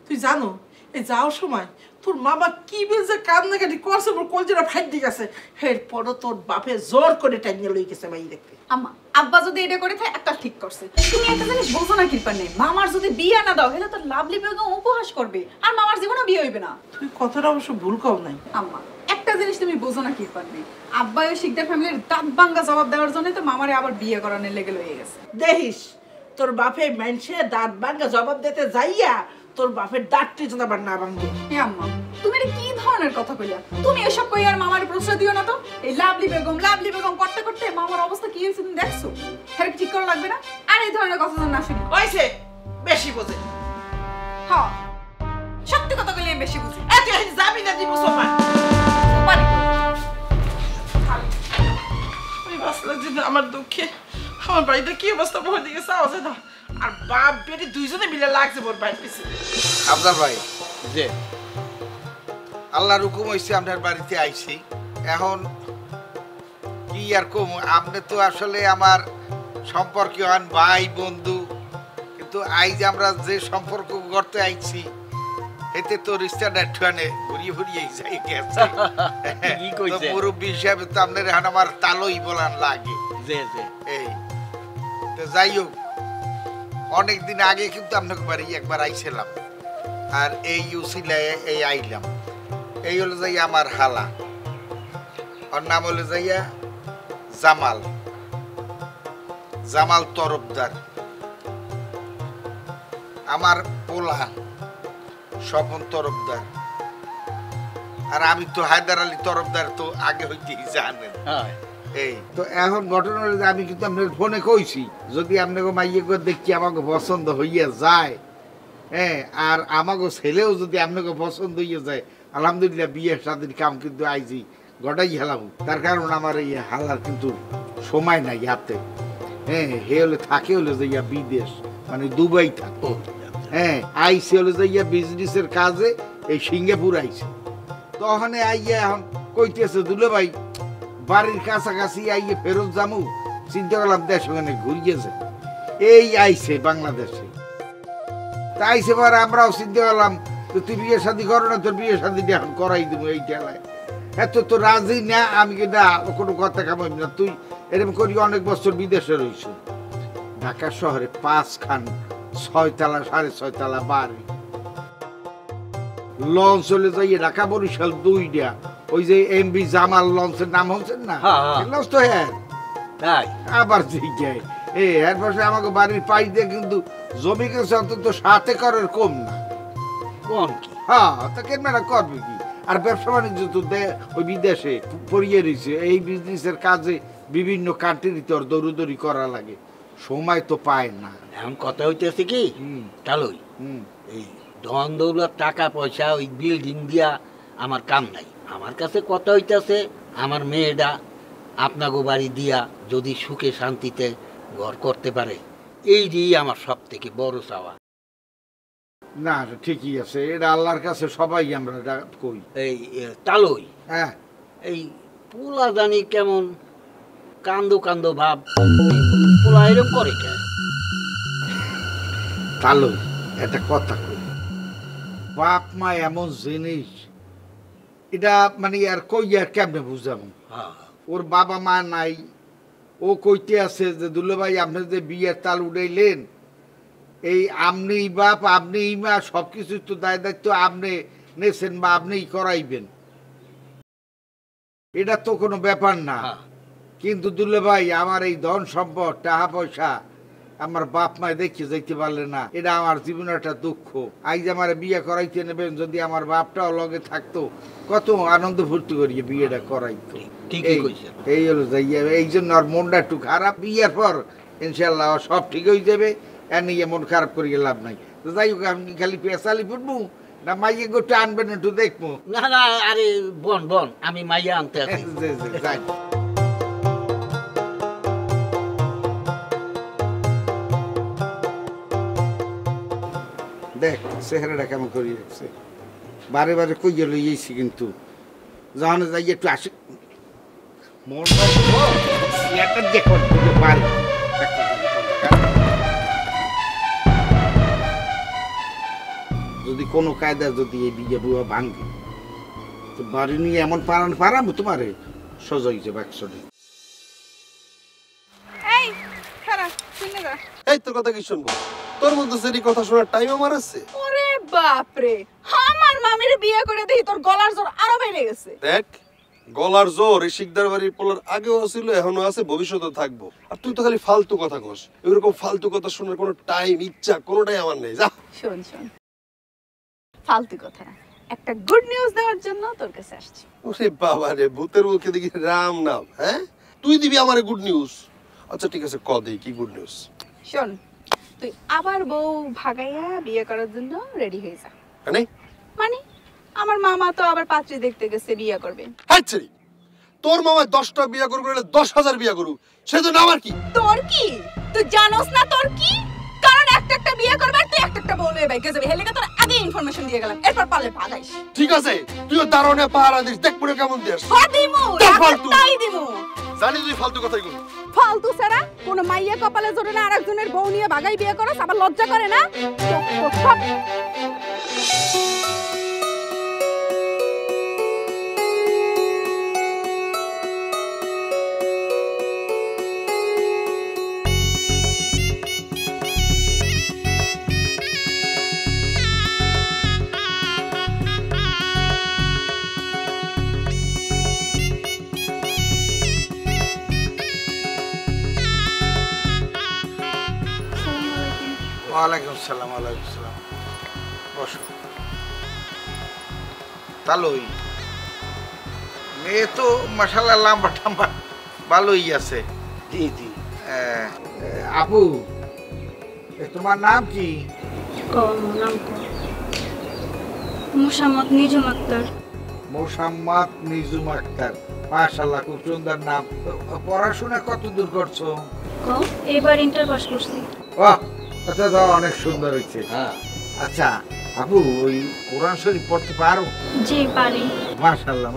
তুই জানো এই যাওয়ার সময় তোর মামা কি বলছে কান্নাকাটি করছে মোর কলজেরা ফাইট গেছে এরপরও তোর বাপে জোর করে টাইনিয়ে লই গেছে মাই দেখতে আম্মা আব্বা যদি এটা করে থাকে একটা ঠিক করছে তুমি একটা জিনিস বুঝো না কিরপা নেই মামার যদি বিয়ে না দাও হেলে তো লাভলি বেগম উপহাস করবে আর মামার জীবনে বিয়ে হইবে না তুই কথাটা অবশ্য ভুল কও নাই আম্মা একটা জিনিস তুমি বুঝো না কিরপা নেই আব্বা ওই শিকদার ফ্যামিলির দাঁত ভাঙ্গা জবাব দেওয়ার জন্য তো মামারে আবার বিয়ে করানোর লেগে লয়ে গেছে দেখিস তোর বাপে মানুষে দাঁত ভাঙ্গা জবাব দিতে যাইয়া তোর বাপের দাঁতটি যেন আবার না ভাঙবে আম্মা তুমি এটা কি ধরনের কথা কইলা তুমি এসব কই আর মামার প্রশ্রয় দিও না তো এই লাভলি বেগম করতে করতে মামার অবস্থা কি হয়েছে তুমি দেখছো হ্যাঁ ঠিক করা লাগবে না আর এই ধরনের কথা না শুনি হইছে বেশি বোঝে হ্যাঁ সত্যি কথা কইলে বেশি বুঝি এত যাবি না দিব সোফা পারি ওই বাসলা যে আমার দুঃখে আমার বাড়িতে কি অবস্থা বলে দিকে সাহসে না আর বাপ বেটি দুইজনে মিলে লাগছে মোর বাড়ির পিছনে আফজাল ভাই যে আল্লাহর হুকুম হইছে আপনার বাড়িতে আইছি এখন কি আর কম আপনি তো আসলে আমার সম্পর্কীয় হন ভাই বন্ধু কিন্তু আইজ আমরা যে সম্পর্ক করতে আইছি এতে তো রিস্তাটা ঠুয়ানে ঘুরিয়ে ঘুরিয়ে যাই গেছে কি কইছে মুরব্বী হিসাবে তো আপনার এখন আমার তালই বলান লাগে যে যে এই তো যাই হোক অনেকদিন আগে কিন্তু আপনাকে বাড়ি একবার আইছিলাম আর এই উসিলায় এই আইলাম এই হলো যাই আমার হালা ওর নাম হলো যাইয়া জামাল তরফদার আমার পোলা স্বপন তরফদার আর আমি তো হায়দার আলী তরফদার তো আগে হইতেই জানেন এই তো এখন ঘটনা হলো যে আমি কিন্তু আপনার ফোনে কইছি যদি আপনাকে মাইয়ে করে দেখি আমাকে পছন্দ হইয়া যায় হ্যাঁ আর আমাকে ছেলেও যদি আপনাকে পছন্দ হইয়া যায় আলহামদুলিল্লাহ বিয়ে শাদীর কাম কিন্তু আইজি গটাই হেলাম তার কারণ আমার এই হালার কিন্তু সময় নাই হাতে হ্যাঁ হে হলে থাকে হলে যাইয়া বিদেশ মানে দুবাই থাকে হ্যাঁ আইসি হলে যাইয়া বিজনেসের কাজে এই সিঙ্গাপুর আইছে তখন আইয়া এখন কইতেছে দুলে ভাই বাড়ির কাছাকাছি আইয়ে ফেরত যামু চিন্তা করলাম দেশ ওখানে ঘুরিয়েছে এই আইছে বাংলাদেশে তাইছে পরে আমরাও চিন্তা করলাম তুই বিয়ে শাদী করো না তোর বিয়ে শাদী এখন করাই দিব এই টেলায় এত তো রাজি না আমি কি না কোনো কথা কামাই না তুই এরকম করি অনেক বছর বিদেশে রইছ ঢাকা শহরে 5 খান 6 তলা 6.5 তলা বাড়ি লঞ্চ চলে যাই ঢাকা বরিশাল 2টা ওই যে এমবি জামাল লঞ্চের নাম হচ্ছে না লঞ্চ তো হ্যাঁ তাই আবার জিজ্ঞাই এর পাশে আমাকে বাড়ির পাশ দিয়ে কিন্তু জমি গেছে অন্তত 7 একরের কম না কোন কি হ্যাঁ তা কেন না করবে কি আর ব্যবসা বাণিজ্য তো ওই বিদেশে পড়িয়ে রয়েছে এই বিজনেসের কাজে বিভিন্ন কান্ট্রি তোর দৌড়দৌড়ি করা লাগে সময় তো পায় না এখন কথা হইতেছে কি তালই এই ধন দৌলত টাকা পয়সা ওই বিল্ডিং দিয়া আমার কাম নাই আমার কাছে কথা হইতেছে আমার মেয়েটা আপনাকে বাড়ি দিয়া যদি সুখে শান্তিতে ঘর করতে পারে এই দিয়েই আমার সব থেকে বড় চাওয়া না ঠিকই আছে এটা আল্লাহর কাছে সবাই আমরা কই এই তালই হ্যাঁ এই পোলা জানি কেমন কান্দো কান্দো ভাব পোলা এরকম করে কেন তাহলে একটা কথা কই বাপ মা এমন জিনিস এটা মানে আর কই আর কেমনে বুঝাবো ওর বাবা মা নাই ও কইতে আছে যে দুলে ভাই আপনি যে বিয়ের তাল উড়াইলেন এই আপনি বাপ আপনি মা সবকিছু তো দায় দায়িত্ব আপনি নেছেন বা আপনিই করাইবেন এটা তো কোনো ব্যাপার না কিন্তু দুলে ভাই আমার এই ধন সম্পদ টাকা পয়সা আমার বাপ মায় দেখে যাইতে পারলে না এটা আমার জীবনের একটা দুঃখ আজ আমার বিয়ে করাইতে নেবেন যদি আমার বাপটাও লগে থাকতো কত আনন্দ ফুর্তি করিয়ে বিয়েটা করাইতো এই হলো এই জন্য আর মনটা একটু খারাপ বিয়ের পর ইনশাল্লাহ সব ঠিক হয়ে যাবে আর নিয়ে মন খারাপ করিয়ে লাভ নাই তো যাই হোক আপনি খালি পেশালি ফুটবো না মাইয়ে গোটা আনবেন একটু দেখবো না না আরে বোন বোন আমি মাইয়া আনতে আছি যাই দেখ চেহারাটা কেমন করিয়ে রাখছে বারে বারে কইয়ে লইয়েছি কিন্তু যখন যাই একটু আসে দেখো বাড়ি যদি কোনো কায়দা যদি এই বিয়ে বুয়া ভাঙবে তো বাড়ি নিয়ে এমন পারাবো তোমারে সোজা হয়েছে বাক্সটি এই তোর কথা কি শুনবো তোর মধ্যে সেই কথা শোনার টাইম আমার আছে ওরে বাপ রে আমার মামির বিয়ে করে দেই তোর গলার জোর আরো বেড়ে গেছে দেখ গলার জোর এই শিকদার বাড়ির পোলার আগেও ছিল এখনো আছে ভবিষ্যতেও থাকবো আর তুই তো খালি ফালতু কথা কস এরকম ফালতু কথা শোনার কোনো টাইম ইচ্ছা কোনোটাই আমার নেই যা শোন শোন ফালতু কথা একটা গুড নিউজ দেওয়ার জন্য তোর কাছে আসছি ওরে বাবা রে ভূতের মুখে দেখি রাম নাম হ্যাঁ তুই দিবি আমারে গুড নিউজ আচ্ছা ঠিক আছে ক দেই কি গুড নিউজ শোন তুই আবার বউ ভাগাইয়া বিয়ে করার জন্য রেডি হয়ে যা মানে আমার মামা তো আবার পাত্রী দেখতে গেছে বিয়ে করবে আচ্ছা তোর মামা 10টা বিয়ে করবে 10,000 বিয়ে করু সেজন্য আমার কি তোর কি তুই জানোস না তোর কি কারণ একটা একটা বিয়ে করবে আর তুই একটা একটা বউ নিয়ে বাইকে যাবি হেলে তোর আগে ইনফরমেশন দিয়ে গেলাম এরপর পারলে ভাগাইস ঠিক আছে তুইও দারোনে পাহারা দিস দেখ পুরো কেমন দিস হ্যাঁ দিমু তাই দিমু জানি তুই ফালতু কথাই কই ফালতু সারা কোন মাইয়া কপালে জোরে না আরেকজনের বউ নিয়ে ভাগাই বিয়ে করছ আবার লজ্জা করে না ওয়ালাইকুম সালাম বসো তালই মেয়ে তো মাশাআল্লাহ লম্বা টাম্বা ভালোই আছে জি জি আপু তোমার নাম কি মোসাম্মদ নিজুম আক্তার মোসাম্মদ নিজুম আক্তার মাশাআল্লাহ খুব সুন্দর নাম পড়াশোনা কত দূর করছো এবার ইন্টার পাস করছি বাহ আচ্ছা দাও অনেক সুন্দর হয়েছে হ্যাঁ আচ্ছা আপু ওই কোরআন শরীফ পড়তে পারো জি পারি মাশাআল্লাহ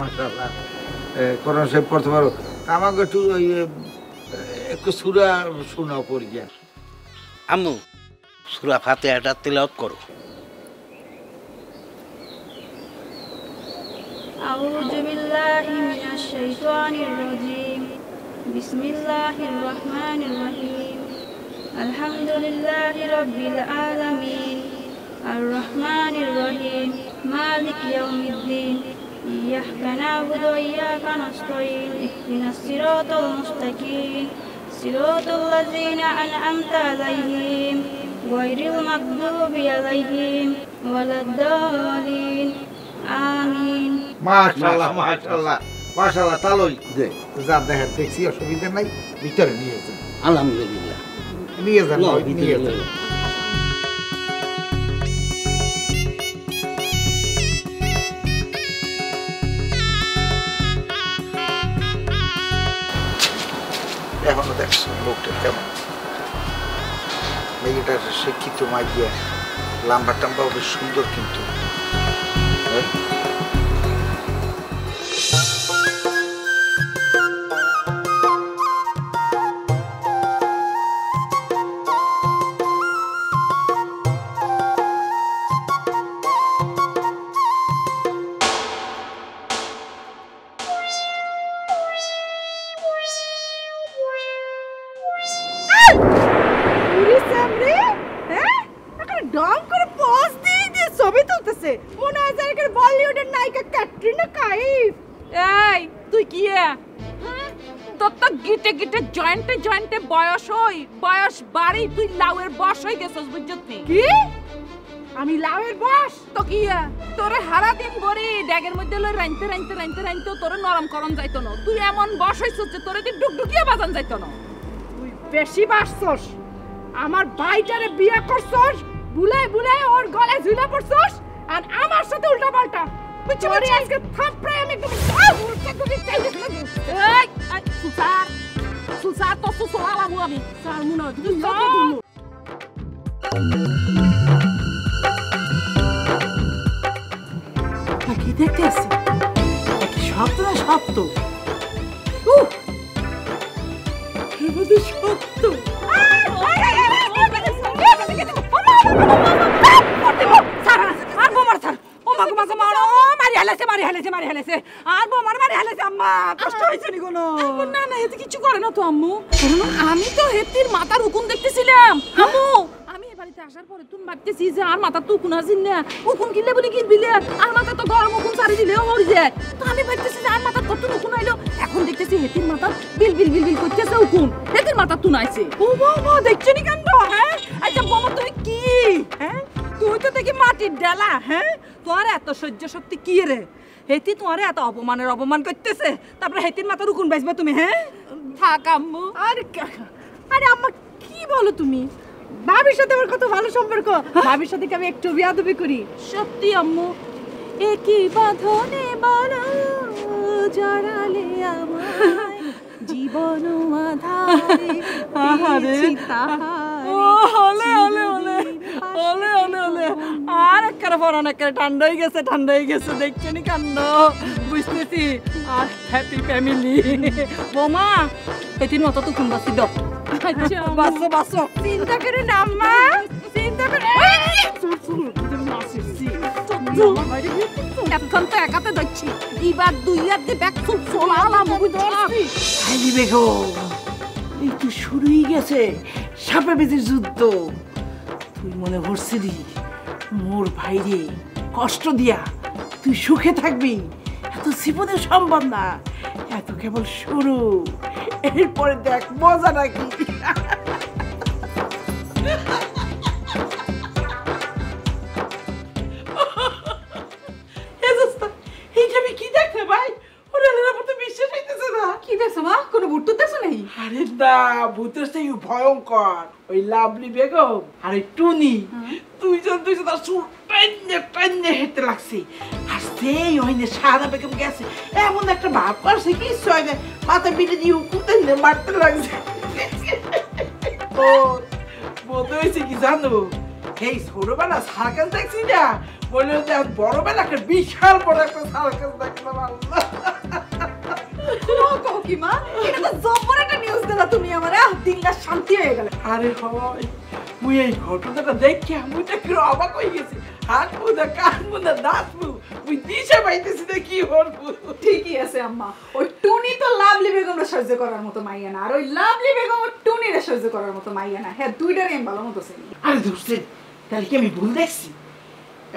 কোরআন শরীফ পড়তে পারো আমাকে একটু ওই একটু সূরা শোনাও পড়ি গিয়া আম্মু সূরা ফাতিহাটা তেলাওয়াত করো আউযু বিল্লাহি মিনাশ শাইতানির রাজীম বিসমিল্লাহির রহমানির রহিম আলহামদুলিল্লাহি রাব্বিল আলামিন আর রহমানির রহিম মালিক ইয়াউমিদ্দিন ইয়াকা না'বুদু ওয়া ইয়াকা নাস্তাঈন ইহদিনাস সিরাতাল মুস্তাকিম সিরাতাল লাযিনা আন'আমতা আলাইহিম গায়রিল মাগদুবি আলাইহিম ওয়ালাদ-দালিন আমিন। মাশাআল্লাহ মাশাআল্লাহ মাশাআল্লাহ তালই দে যা দেখেন দেখছি অসুবিধা নাই ভিতরে নিয়ে যান আলহামদুলিল্লাহ নিয়ে যান নিয়ে যান এখনো দেখছো লোকটা কেমন মেয়েটার শিক্ষিত মাইয়া লম্বা টম্বা বেশ সুন্দর কিন্তু জয়েন্টে বয়স হই বয়স বাড়ি তুই লাউয়ের বয়স হয়ে গেছস বুঝছস কি আমি লাউয়ের বয়স তো কি তোরে হারা দিন গরি ড্যাগের মধ্যে লই রাইনতে তোরে নরম করন যাইতো না তুই এমন বয়স হইছস যে তোরে দি ডুকডুকিয়া বাজান যাইতো না তুই বেশি বাসছস আমার ভাইটারে বিয়ে করছস বুলাই ওর গলায় ঝুলা পড়ছস আর আমার সাথে উল্টা পাল্টা বুঝছস আজকে থাপড়ে আমি একদম Susah to susuala mu ami. Salmuno, susah dulu. Aki দেখতেছি। Aki শব্দ না শব্দ। এবারে শব্দ। সারা আর বোমার সার। ও মাগো মারি হালাইছে আর বোমার মারি হালাইছে আম্মা কষ্ট হইছে নি কোনো না হেতি কিছু করে না তো আম্মু আমি তো হেতির মাথার উকুন দেখতেছিলাম আম্মু আমি এই বাড়িতে আসার পরে তুমি ভাবতেছি যে আর মাথা তো উকুন আসিন না উকুন কিনলে বলি কি বিলে আর মাথা তো গরম উকুন সারি দিলেও হয়ে যায় তো আমি ভাবতেছি যে আর মাথা কত উকুন আইলো এখন দেখতেছি হেতির মাথা বিল করতেছে উকুন হেতির মাথা তুনাইছে ও বাবা দেখছো নি কাণ্ড হ্যাঁ আচ্ছা বোমা তুমি কি হ্যাঁ তুই তো দেখি মাটির ডালা হ্যাঁ তোর এত সহ্য শক্তি কি রে হেতি তোমারে এত অপমান করতেছে তারপরে হেতির মাথার উকুন বাজবে তুমি হ্যাঁ থাক আম্মু আরে আম্মা কি বলো তুমি ভাবির সাথে আমার কত ভালো সম্পর্ক ভাবির সাথে কি আমি একটু বিয়াদবি করি সত্যি আম্মু একই বাঁধনে বলো জড়ালে আমায় জীবন আধারে পেয়েছি তাহারে ওলে আর একবারে পরান একবারে ঠান্ডা হয়ে গেছে দেখছো নি কান্ড বুঝতেছি আর হ্যাপি ফ্যামিলি বোমা এটির মতো তো কোন বাসি দাও আচ্ছা বাসো চিন্তা করে না আম্মা চিন্তা করে এখন তো একাতে যাচ্ছি এবার 2 হাত দিয়ে ব্যাগ খুব চলালাম হাইলি বেগম এই তো শুরুই গেছে সাপে বেজির যুদ্ধ তুই মনে করছিলি মোর ভাইরে কষ্ট দিয়া তুই সুখে থাকবি এত জীবনে সম্ভব না এত কেবল শুরু এরপরে দেখ মজা নাকি ভূতের সেই ভয়ঙ্কর ওই লাভলি বেগম আর ওই টুনি দুইজন তার সুর টাইনে হেঁটে লাগছে আর সেই হইনে সাদা বেগম গেছে এমন একটা ভাব করছে কি সয় মাথা পিঠে দিয়ে উকুতে মারতে লাগছে ও বলতে হয়েছে কি জানো এই ছোটবেলা সার্কাস দেখছি না বলে যে বড়বেলা একটা বিশাল বড় একটা সার্কাস দেখলাম আল্লাহ কাকিমা এটা তো জবর একটা নিউজ দিলা তুমি আমারে দিনটা শান্তি হয়ে গেল আরে হয় মুই এই ঘটনাটা দেখে আমি তো কি অবাক হয়ে গেছি হাত মুদা কান মুদা দাঁত মুই দিশা পাইতেছি না কি করব ঠিকই আছে আম্মা ওই টুনি তো লাভলি বেগমরে সহ্য করার মতো মাইয়া না আর ওই লাভলি বেগম টুনিরে সহ্য করার মতো মাইয়া না হ্যাঁ দুইটারই ভালো মতো ছিল আরে দোস্তে তাহলে কি আমি ভুল দেখছি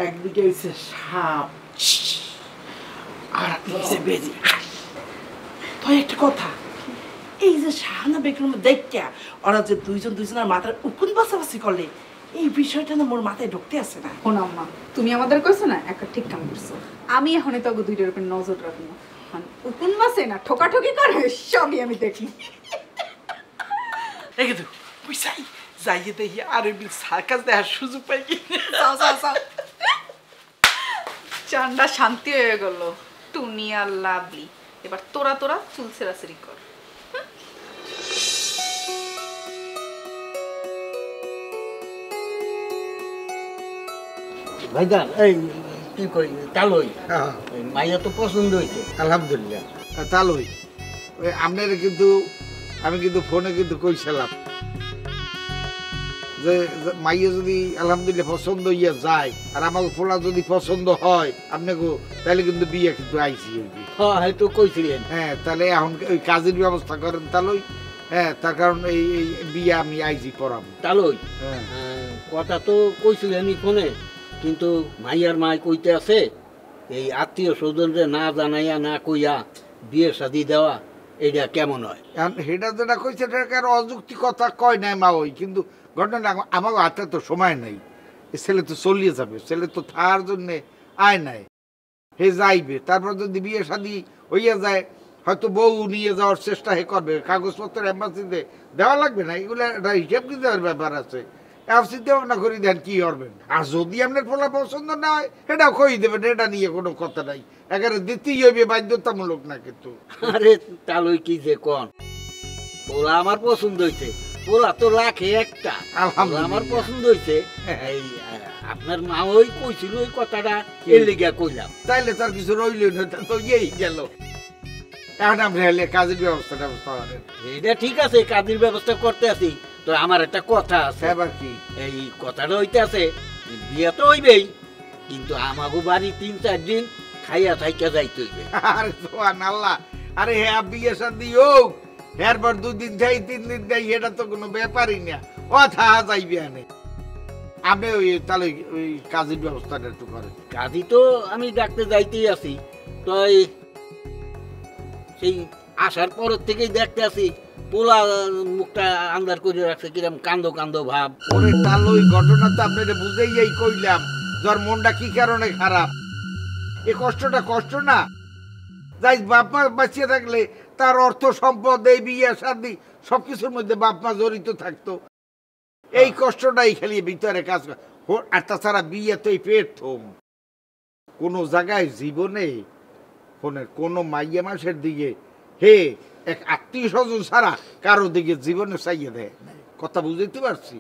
একদিকে হইছে সাপ আর একদিকে বেজি তো একটা কথা এই যে শাহানা বেগম দেখা ওরা যে দুইজনের মাথার উকুন বাসাবাসি করলে এই বিষয়টা না মোর মাথায় ঢুকতে আসে না। শোনো আম্মা, তুমি আমাদের কইছো না একটা ঠিক কাম করছো। আমি এখন তো দুইটার উপর নজর রাখবো। উকুন বাসে না ঠোকাঠুকি করে সবই আমি দেখি। এই কিন্তু বুঝাই যাইয়ে দেখি আরবির সার্কাস দেখার সুযোগ পাই কি। যাও যাও যাও, চান্ডা শান্তি হয়ে গেল। টুনি আর লাভলি, এবার তোরা তোরা চুল ছেঁড়াছেড়ি কর। ভাইজান এই কি কই তালই মাইয়া তো পছন্দ হয়েছে আলহামদুলিল্লাহ। তালই ওই আপনার কিন্তু আমি কিন্তু ফোনে কিন্তু কইছিলাম যে মাইয়া যদি আলহামদুলিল্লাহ পছন্দ হইয়া যায় আর আমাকে ফোলা যদি পছন্দ হয় আপনাকে তাহলে কিন্তু বিয়ে কিন্তু আইসি হইবে। হ্যাঁ হয়তো কইছিলেন। হ্যাঁ তাহলে এখন ওই কাজের ব্যবস্থা করেন তালই। হ্যাঁ তার কারণ এই বিয়ে আমি আইজি পড়াবো। তালই কথা তো কইছিলেন ফোনে, কিন্তু মাইয়ার মাই কইতে আছে এই আত্মীয় স্বজনরে না জানাইয়া না কইয়া বিয়ে শাদি দেওয়া এটা কেমন হয়? সেটা যেটা কইছে সেটা অযুক্তি কথা কয় নাই মা ওই, কিন্তু ঘটনা আমার হাতে তো সময় নেই। ছেলে তো চলিয়ে যাবে, ছেলে তো থার জন্যে আয় নাই, হে যাইবে। তারপর যদি বিয়ে শাদি হইয়া যায় হয়তো বউ নিয়ে যাওয়ার চেষ্টা হে করবে, কাগজপত্র এম্বাসিতে দেওয়া লাগবে না, এগুলো একটা হিসেব কিতাবের ব্যাপার আছে। চিন্তা ভাবনা করি দেন কি করবেন। আর যদি আপনার পোলা পছন্দ না হয় এটাও কই দেবেন, এটা নিয়ে কোনো কথা নাই। একেবারে দিতেই হইবে, বাধ্যতামূলক না কিন্তু। আরে তালই কি যে কোন, পোলা আমার পছন্দ হইছে, পোলা তো লাখে একটা। আমার পছন্দ হইছে। এই আপনার মা ওই কইছিল ওই কথাটা, এর লিগা কইলাম। তাইলে তার কিছু রইল না, তো এই গেল। এখন আপনি হলে কাজের ব্যবস্থা করেন। এটা ঠিক আছে, কাজের ব্যবস্থা করতে আছি। তো আমার একটা কথা আছে। এবার কি? এই কথাটা হইতে আছে বিয়ে তো হইবেই, কিন্তু আমাগো বাড়ি 3-4 দিন খাইয়া থাইকা যাইতে হইবে। আরে সোহান আল্লাহ, আরে হ্যাঁ বিয়ে শাদি হোক, এরপর 2 দিন যাই 3 দিন যাই, এটা তো কোনো ব্যাপারই না। কথা যাইবে আনে আপনি ওই তাহলে ওই কাজের ব্যবস্থাটা একটু করেন। কাজই তো আমি ডাকতে যাইতেই আছি, তো সেই আসার পর থেকেই দেখতে আসি পোলা মুখটা আন্দার করে রাখছে, কিরম কান্দো কান্দো ভাব। ওরে তাহলে ওই ঘটনা তো আপনাদের বুঝেই এই কইলাম, যার মনটা কি কারণে খারাপ। এই কষ্টটা কষ্ট না, যাই বাপ মা বাঁচিয়ে থাকলে তার অর্থ সম্পদ এই বিয়ে শাদি সবকিছুর মধ্যে বাপ মা জড়িত থাকতো। এই কষ্টটাই খালি ভিতরে কাজ করে। আর তাছাড়া বিয়ে তো এই প্রথম, কোনো জায়গায় জীবনে ফোনের কোনো মাইয়া মাসের দিকে হে এক আত্মীয় স্বজন ছাড়া কারো দিকে জীবনে চাইয়ে দেয়, কথা বুঝতে পারছি।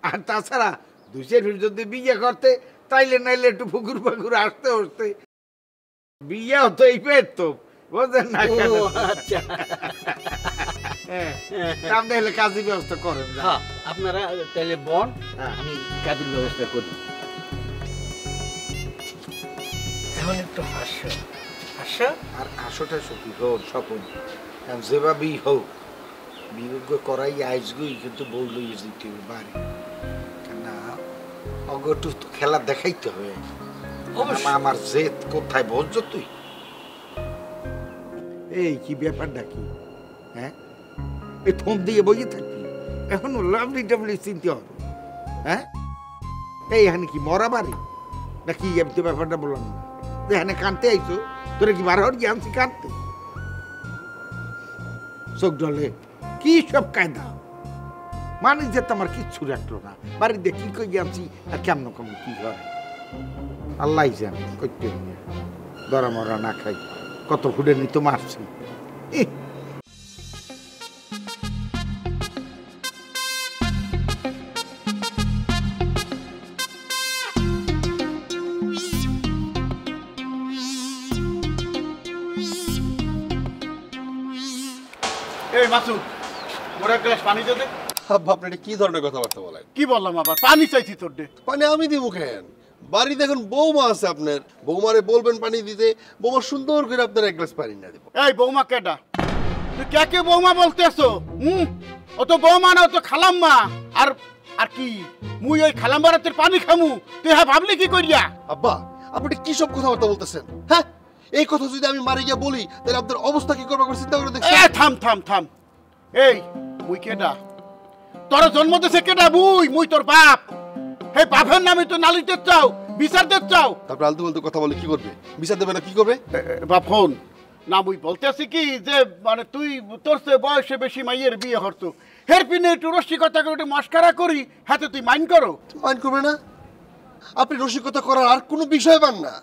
আর তাছাড়া 2-4 ফিট যদি বিয়ে করতে তাইলে নাইলে একটু ফুকুর ফাকুর আসতে আসতে বিয়ে হতো এই পেতো, বুঝলেন না? আপনি হলে কাজের ব্যবস্থা করেন। আপনারা তাহলে বন, আমি কাজের ব্যবস্থা করি। এখন একটু হাসো হাসো, আর হাসোটা সত্যি হোক স্বপন, যেভাবেই হোক বিয়োগ করাই আইসগুই, কিন্তু বউ লইয়ে যেতে হবে বাড়ি। না অগটু তো খেলা দেখাইতে হবে। আমার জেদ কোথায় বলছো তুই? এই কি ব্যাপারটা কি? হ্যাঁ এই ফোন দিয়ে বইয়ে থাকবি, এখনো লাভলি টাভলি চিনতে হবে। হ্যাঁ এই এখানে কি মরা বাড়ি নাকি? আমি তো ব্যাপারটা বললাম না, এখানে কানতে আইছো, তোরা কি বার হওয়ার জানছি কানতে? চোখ ডলে কি সব কায়দা, মানে যে আমার কিচ্ছু রাখলো না, বাড়িতে কি কই জানছি আর কেমন কেমন কি হয় আল্লাহ জানে। করতে ধরা মরা না খাই কত ফুটে নি তো মারছি। এই মাসুদ, মোর এক গ্লাস পানি দে। আপনি কি ধরনের কথাবার্তা বলেন? কি বললাম আবার? পানি চাইছি তোর দে। পানি আমি দিব কেন? বাড়িতে এখন বৌমা আছে আপনার, বৌমারে বলবেন পানি দিতে, বৌমা সুন্দর করে আপনার এক গ্লাস পানি না দিব। এই বৌমা কেডা? তুই কে বৌমা বলতেছো? ও তো বৌমা না, ও তো খালাম্মা। আর আর কি মুই ওই খালাম্মার তোর পানি খামু? তুই হ্যাঁ ভাবলি কি করিয়া? আব্বা আপনি কি সব কথাবার্তা বলতেছেন? হ্যাঁ এই কথা যদি আমি মারে গিয়া বলি তাহলে আপনার অবস্থা কি করবে চিন্তা করে দেখছেন? থাম থাম থাম। এই মুই কেডা? তোর জন্ম দিছে কেডা? মুই তোর বাপ। হে বাপের নামে তো নালিতে চাও, বিচার দিতে চাও। তারপর আলতু ফালতু কথা বলে কি করবে? বিচার দেবে না কি করবে? বাপন না মুই বলতেছি কি যে মানে তুই তোর চেয়ে বয়সে বেশি মাইয়ের বিয়ে হরতো, হের পিনে একটু রসিকতা করে একটু মস্কারা করি, হাতে তুই মাইন্ড করো? মাইন্ড করবে না? আপনি রসিকতা করার আর কোনো বিষয় পান না।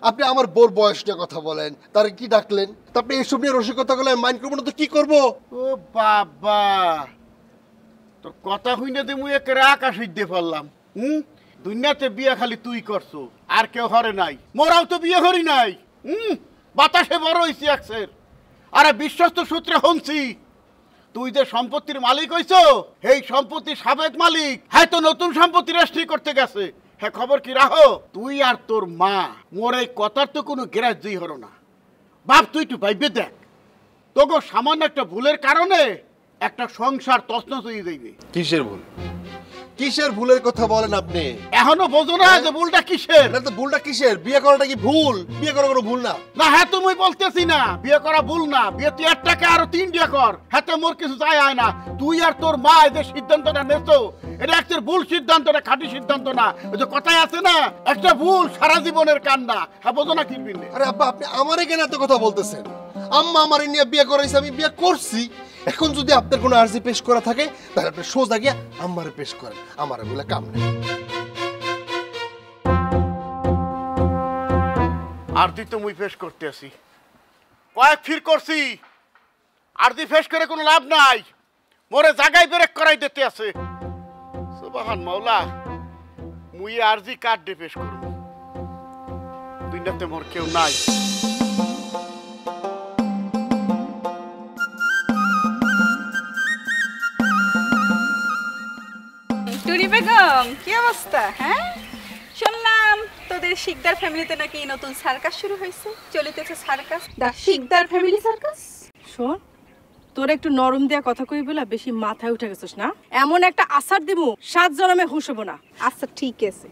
আপনি আমার বোর বয়স নিয়ে কথা বলেন, তার কি ডাকলেন, তারপরে এইসব নিয়ে রসিকতা করলে মাইন্ড করবো না তো কি করবো? ও বাবা, তোর কথা হইনে যে মুই একেবারে আকাশ হইতে পারলাম। দুনিয়াতে বিয়ে খালি তুই করছো, আর কেউ হরে নাই। মোরাও তো বিয়ে করি নাই। বাতাসে বড় হইছি একসের। আরে বিশ্বস্ত সূত্রে শুনছি তুই যে সম্পত্তির মালিক হইছো, এই সম্পত্তির সাবেক মালিক হ্যাঁ তো নতুন সম্পত্তি রেজিস্ট্রি করতে গেছে। হ্যাঁ খবর কি রাখো? তুই আর তোর মা মোর এই কথার তো কোনো গ্রাহ্যই হলো না। বাপ তুই একটু ভাইবে দেখ, তোকে সামান্য একটা ভুলের কারণে একটা সংসার তছনছ হয়ে যাইবে। কিসের ভুল? কিসের ভুলের কথা বলেন আপনি? এখনো বোঝো না যে ভুলটা কিসের? না তো ভুলটা কিসের? বিয়ে করাটা কি ভুল? বিয়ে করা কোনো ভুল না। না হ্যাঁ তুমি বলতেছি না বিয়ে করা ভুল না, বিয়ে তুই একটাকে আরো 3টা কর, হাতে মোর কিছু যায় হয় না। তুই আর তোর মা এই যে সিদ্ধান্তটা নেছো, এটা একটা ভুল সিদ্ধান্ত না, খাঁটি সিদ্ধান্ত না। ওই যে কথাই আছে না, একটা ভুল সারা জীবনের কান্না। হ্যাঁ বোঝো না কি? আরে আব্বা আপনি আমারে কেন এত কথা বলতেছেন? আম্মা আমারে নিয়ে বিয়ে করাইছে, আমি বিয়ে করছি। এখন যদি আপনার কোনো আর্জি পেশ করা থাকে তাহলে আপনি সোজা গিয়া আম্মারে পেশ করেন, আমারে বলে কাম নেই। আরতি তো মুই পেশ করতে আসি, কয়েক ফির করছি, আরতি পেশ করে কোনো লাভ নাই। মোরে জায়গায় ব্রেক করাই দিতে আছে। সুবহান মাওলা, মুই আরজি কার্ড দিয়ে পেশ করব। দুনিয়াতে মোর কেউ নাই। টুনি বেগম কি অবস্থা? হ্যাঁ শুনলাম তোদের শিকদার ফ্যামিলিতে নাকি নতুন সার্কাস শুরু হয়েছে, চলিতেছে সার্কাস, দা শিকদার ফ্যামিলি সার্কাস। শোন, তোর একটু নরম দেয়া কথা কই বলা বেশি মাথায় উঠে গেছিস না? এমন একটা আসার দিমু 7 জনমে হুঁশ হবো না। আচ্ছা ঠিক আছে,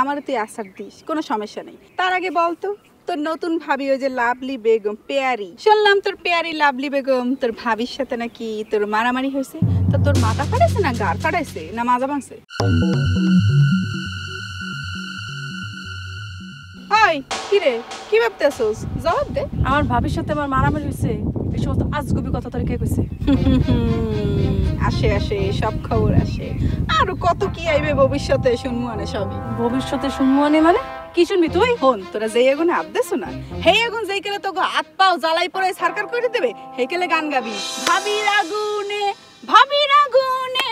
আমারও তুই আসার দিস, কোনো সমস্যা নেই। তার আগে বলতো তোর নতুন ভাবি ওই যে লাভলি বেগম পেয়ারি, শুনলাম তোর পেয়ারি লাভলি বেগম তোর ভাবির সাথে নাকি তোর মারামারি হয়েছে। তো তোর মাথা ফাটাইছে না গাড় ফাটাইছে না মাজা ভাঙছে? ওই কি রে, কি ভাবতেছস? জবাব দে। আমার ভাবির সাথে আমার মারামারি হয়েছে, এই সমস্ত আজগুবি কথা তোর কে কইছে? আসে আসে সব খবর আসে, আরো কত কি আইবে ভবিষ্যতে শুনমু আনে সবই। ভবিষ্যতে শুনমু আনে মানে কি শুনবি তুই? হন তোরা যেই আগুনে আবদেছ না, হেই আগুন যেই কেলে তোকে হাত পাও জ্বালাই পড়ে সরকার করে দেবে, হেই কেলে গান গাবি। ভাবির আগুনে ভাবির আগুনে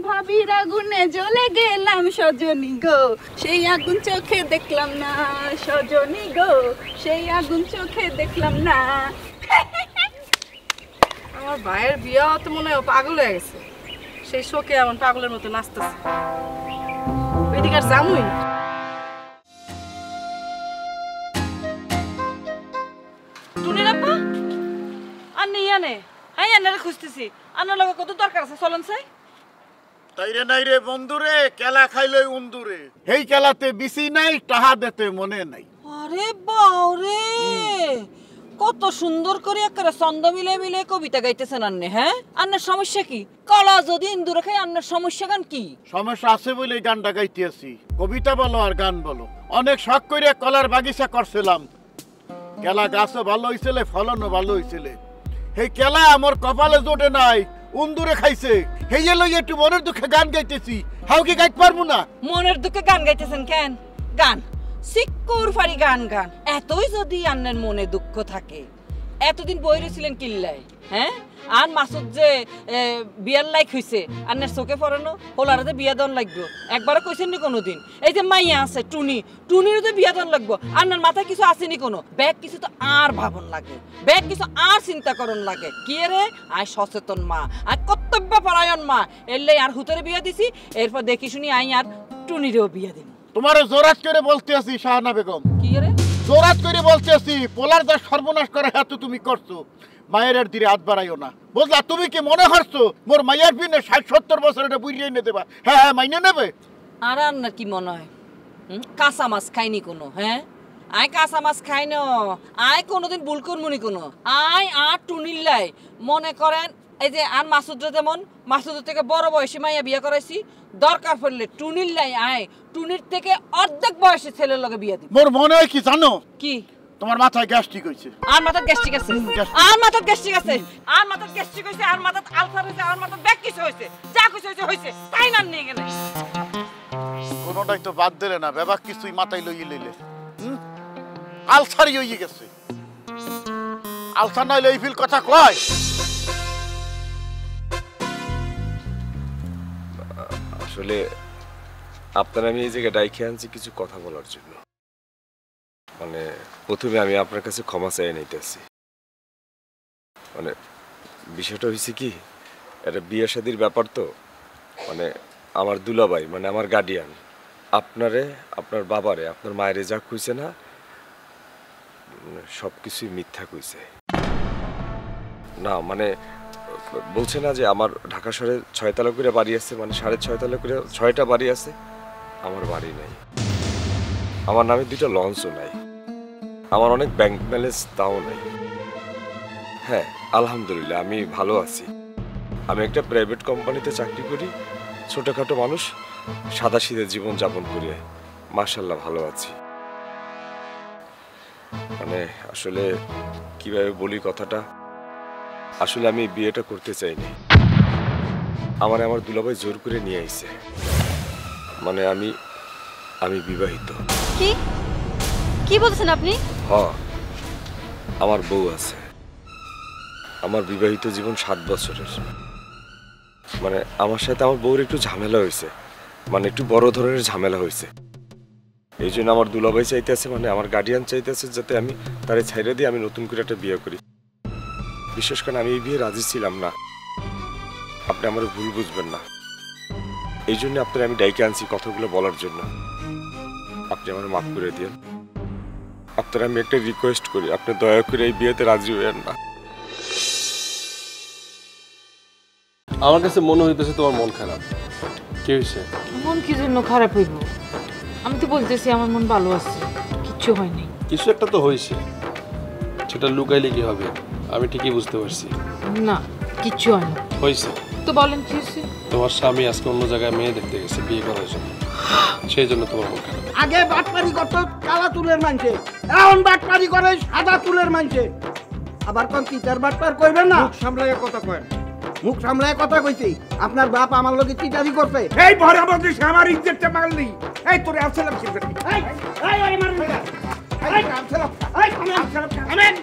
ভাবির আগুনে জ্বলে গেলাম সজনী গো, সেই আগুন চোখে দেখলাম না সজনী গো, সেই আগুন চোখে দেখলাম না। আমার ভাইয়ের বিয়ে হতে মনে হয় পাগল হয়ে গেছে, সেই শোকে এমন পাগলের মতো নাচতেছে। ওইদিকে আর জামুই টুনি রাপ্পা আন্নে ইয়ানে, হ্যাঁ আন্নারে খুঁজতেছি। আন্নার লগে কত দরকার আছে, চলন চাই। তাইরে নাই রে বন্ধুরে, কেলা খাইলই উন্দুরে। এই কেলাতে বিসি নাই, টাহা দিতে মনে নাই। আরে বাউরে, কত সুন্দর করে একেবারে ছন্দ মিলে মিলে কবিতা গাইতেছেন আন্নে। হ্যাঁ আন্নার সমস্যা কি? কলা যদি ইন্দুরে খাই আন্নার সমস্যা গান কি? সমস্যা আছে বলে গানটা গাইতেছি। কবিতা বলো আর গান বলো। অনেক শখ করে কলার বাগিচা করছিলাম, কেলা গাছও ভালো হয়েছিল, ফলনও ভালো হয়েছিল। এই কেলা আমার কপালে জোটে নাই, উন্দুরে খাইছে। হেই লই একটু মনের দুঃখে গান গাইতেছি। হাও কি গাইতে পারবো না? মনের দুঃখে গান গাইতেছেন কেন? গান সিক্কুর ফাড়ি গান গান। এতই যদি আন্নের মনে দুঃখ থাকে, এতদিন বই রয়েছিলেন কিল্লায়? হ্যাঁ আর মাসুদ যে বিয়ার লাইক হইছে আন্নের চোখে পড়ানো হোলারে বিয়া দন লাগবে, একবারও কইছেন নি কোনোদিন? এই যে মাইয়া আছে টুনি, টুনিরও তো বিয়া দন লাগবো। আন্নার মাথায় কিছু আসেনি কোনো? ব্যাগ কিছু তো আর ভাবন লাগে, ব্যাগ কিছু আর চিন্তা করন লাগে। কি রে আয় সচেতন মা, আর কর্তব্য পরায়ণ মা, এলে আর হুতরে বিয়া দিছি, এরপর দেখি শুনি আই আর টুনিরেও বিয়া দিন। তোমার জোরাত করে বলতে আছি শাহানা বেগম, কি রে জোরাত করে বলতে আছি, পোলার যা সর্বনাশ করে হ্যাঁ তুমি করছো। মায়ের দিকে হাত বাড়াইও না, বুঝলা? তুমি কি মনে করছো মোর মায়ের পিনে 60-70 বছর এটা বুঝিয়ে নিয়ে দেবা? হ্যাঁ হ্যাঁ মাইনে নেবে। আর আন্নার কি মনে হয় কাঁচা মাছ খাইনি কোনো? হ্যাঁ আয় কাঁচা মাছ খাই ন, আয় কোনোদিন ভুল করবো নি কোনো। আয় আর টুনিল্লাই মনে করেন এই যে আর মাসুদ যেমন মাসুদের থেকে বড় বয়সী মাইয়া বিয়ে করাইছি, দরকার পড়লে টুনির লাই আয়, টুনির থেকে অর্ধেক বয়সী ছেলের লগে বিয়ে দিব। মোর মনে হয় কি জানো? কি? তোমার মাথায় গ্যাস্ট্রিক হইছে। আর মাথায় গ্যাস্ট্রিক আছে, আর মাথায় গ্যাস্ট্রিক আছে, আর মাথায় গ্যাস্ট্রিক হইছে, আর মাথায় আলসার হইছে, আর মাথায় ব্যাক কিছু হইছে, যা কিছু হইছে হইছে, তাই নাম নিয়ে গেলে। কোনোটাই তো বাদ দিলে না, বেবা কিছুই মাথায় লইয়ে লইলে। আলসারই হইয়ে গেছে। আলসার নইলে এই ফিল কথা কয়। আসলে আপনার আমি এই জায়গায় ডাইকে আনছি কিছু কথা বলার জন্য। মানে প্রথমে আমি আপনার কাছে ক্ষমা চাই নিতেছি। মানে বিষয়টা হয়েছে কি, এটা বিয়ে শাদির ব্যাপার তো। মানে আমার দুলাভাই মানে আমার গার্ডিয়ান আপনারে, আপনার বাবারে, আপনার মায়েরে যা কইছে না সব কিছুই মিথ্যা কইছে। না মানে বলছে না যে আমার ঢাকা শহরে 6 তলা করে বাড়ি আছে, মানে 6.5 তলা করে 6টা বাড়ি আছে, আমার বাড়ি নাই। আমার নামে 2টা লঞ্চও নাই, আমার অনেক ব্যাংক ব্যালেন্স তাও নাই। হ্যাঁ আলহামদুলিল্লাহ আমি ভালো আছি। আমি একটা প্রাইভেট কোম্পানিতে চাকরি করি, ছোটখাটো মানুষ, সাদাসিধে জীবন যাপন করি, মাশাআল্লাহ ভালো আছি। মানে আসলে কিভাবে বলি কথাটা, আসলে আমি বিয়েটা করতে চাইনি। আমার দুলাভাই জোর করে নিয়ে আইছে। মানে আমি বিবাহিত। কি কি বলছেন আপনি? হ্যাঁ আমার বউ আছে। আমার বিবাহিত জীবন 7 বছরের। মানে আমার সাথে আমার বউর একটু ঝামেলা হয়েছে, মানে একটু বড় ধরনের ঝামেলা হয়েছে। এই জন্য আমার দুলাভাই চাইতেছে, মানে আমার গার্ডিয়ান চাইতেছে যাতে আমি তারে ছাইড়া দিয়ে আমি নতুন করে একটা বিয়ে করি। বিশেষ করে আমি এই বিয়ে রাজি ছিলাম না, আপনি আমার ভুল বুঝবেন না। এই জন্য আপনার আমি ডাইকে আনছি কথাগুলো বলার জন্য। আপনি আমার মাফ করে দিন। আপনার আমি একটা রিকোয়েস্ট করি, আপনি দয়া করে এই বিয়েতে রাজি হইয়েন না। আমার কাছে মনে হইতেছে তোমার মন খারাপ। কি হয়েছে? মন কি জন্য খারাপ হইব? আমি তো বলতেছি আমার মন ভালো আছে, কিচ্ছু হয়নি। কিছু একটা তো হয়েছে, সেটা লুকাইলে কি হবে? আমি ঠিকই বুঝতে পারছি। না কিচ্ছু হয়নি। হয়েছে তো বলেন কি হয়েছে? তোমার স্বামী আজকে অন্য জায়গায় মেয়ে দেখতে গেছে বিয়ে করার জন্য, সেই জন্য তোমার মন খারাপ। আগে বাটপারি করতো কালা চুলের মানছে, এখন বাটপারি করে সাদা চুলের মানছে। আবার কোন টিচার বাটপার কইবেন না? মুখ সামলায় কথা কয়। মুখ সামলায় কথা কইছি। আপনার বাপ আমার লগে টিচারি করছে। এই ভরা বলছিস আমার ইজ্জতটা মারলি। এই তোরে আসলাম কি করবি? এই এই মারবি না। এই আমছলাম। এই আমছলাম। আমেন।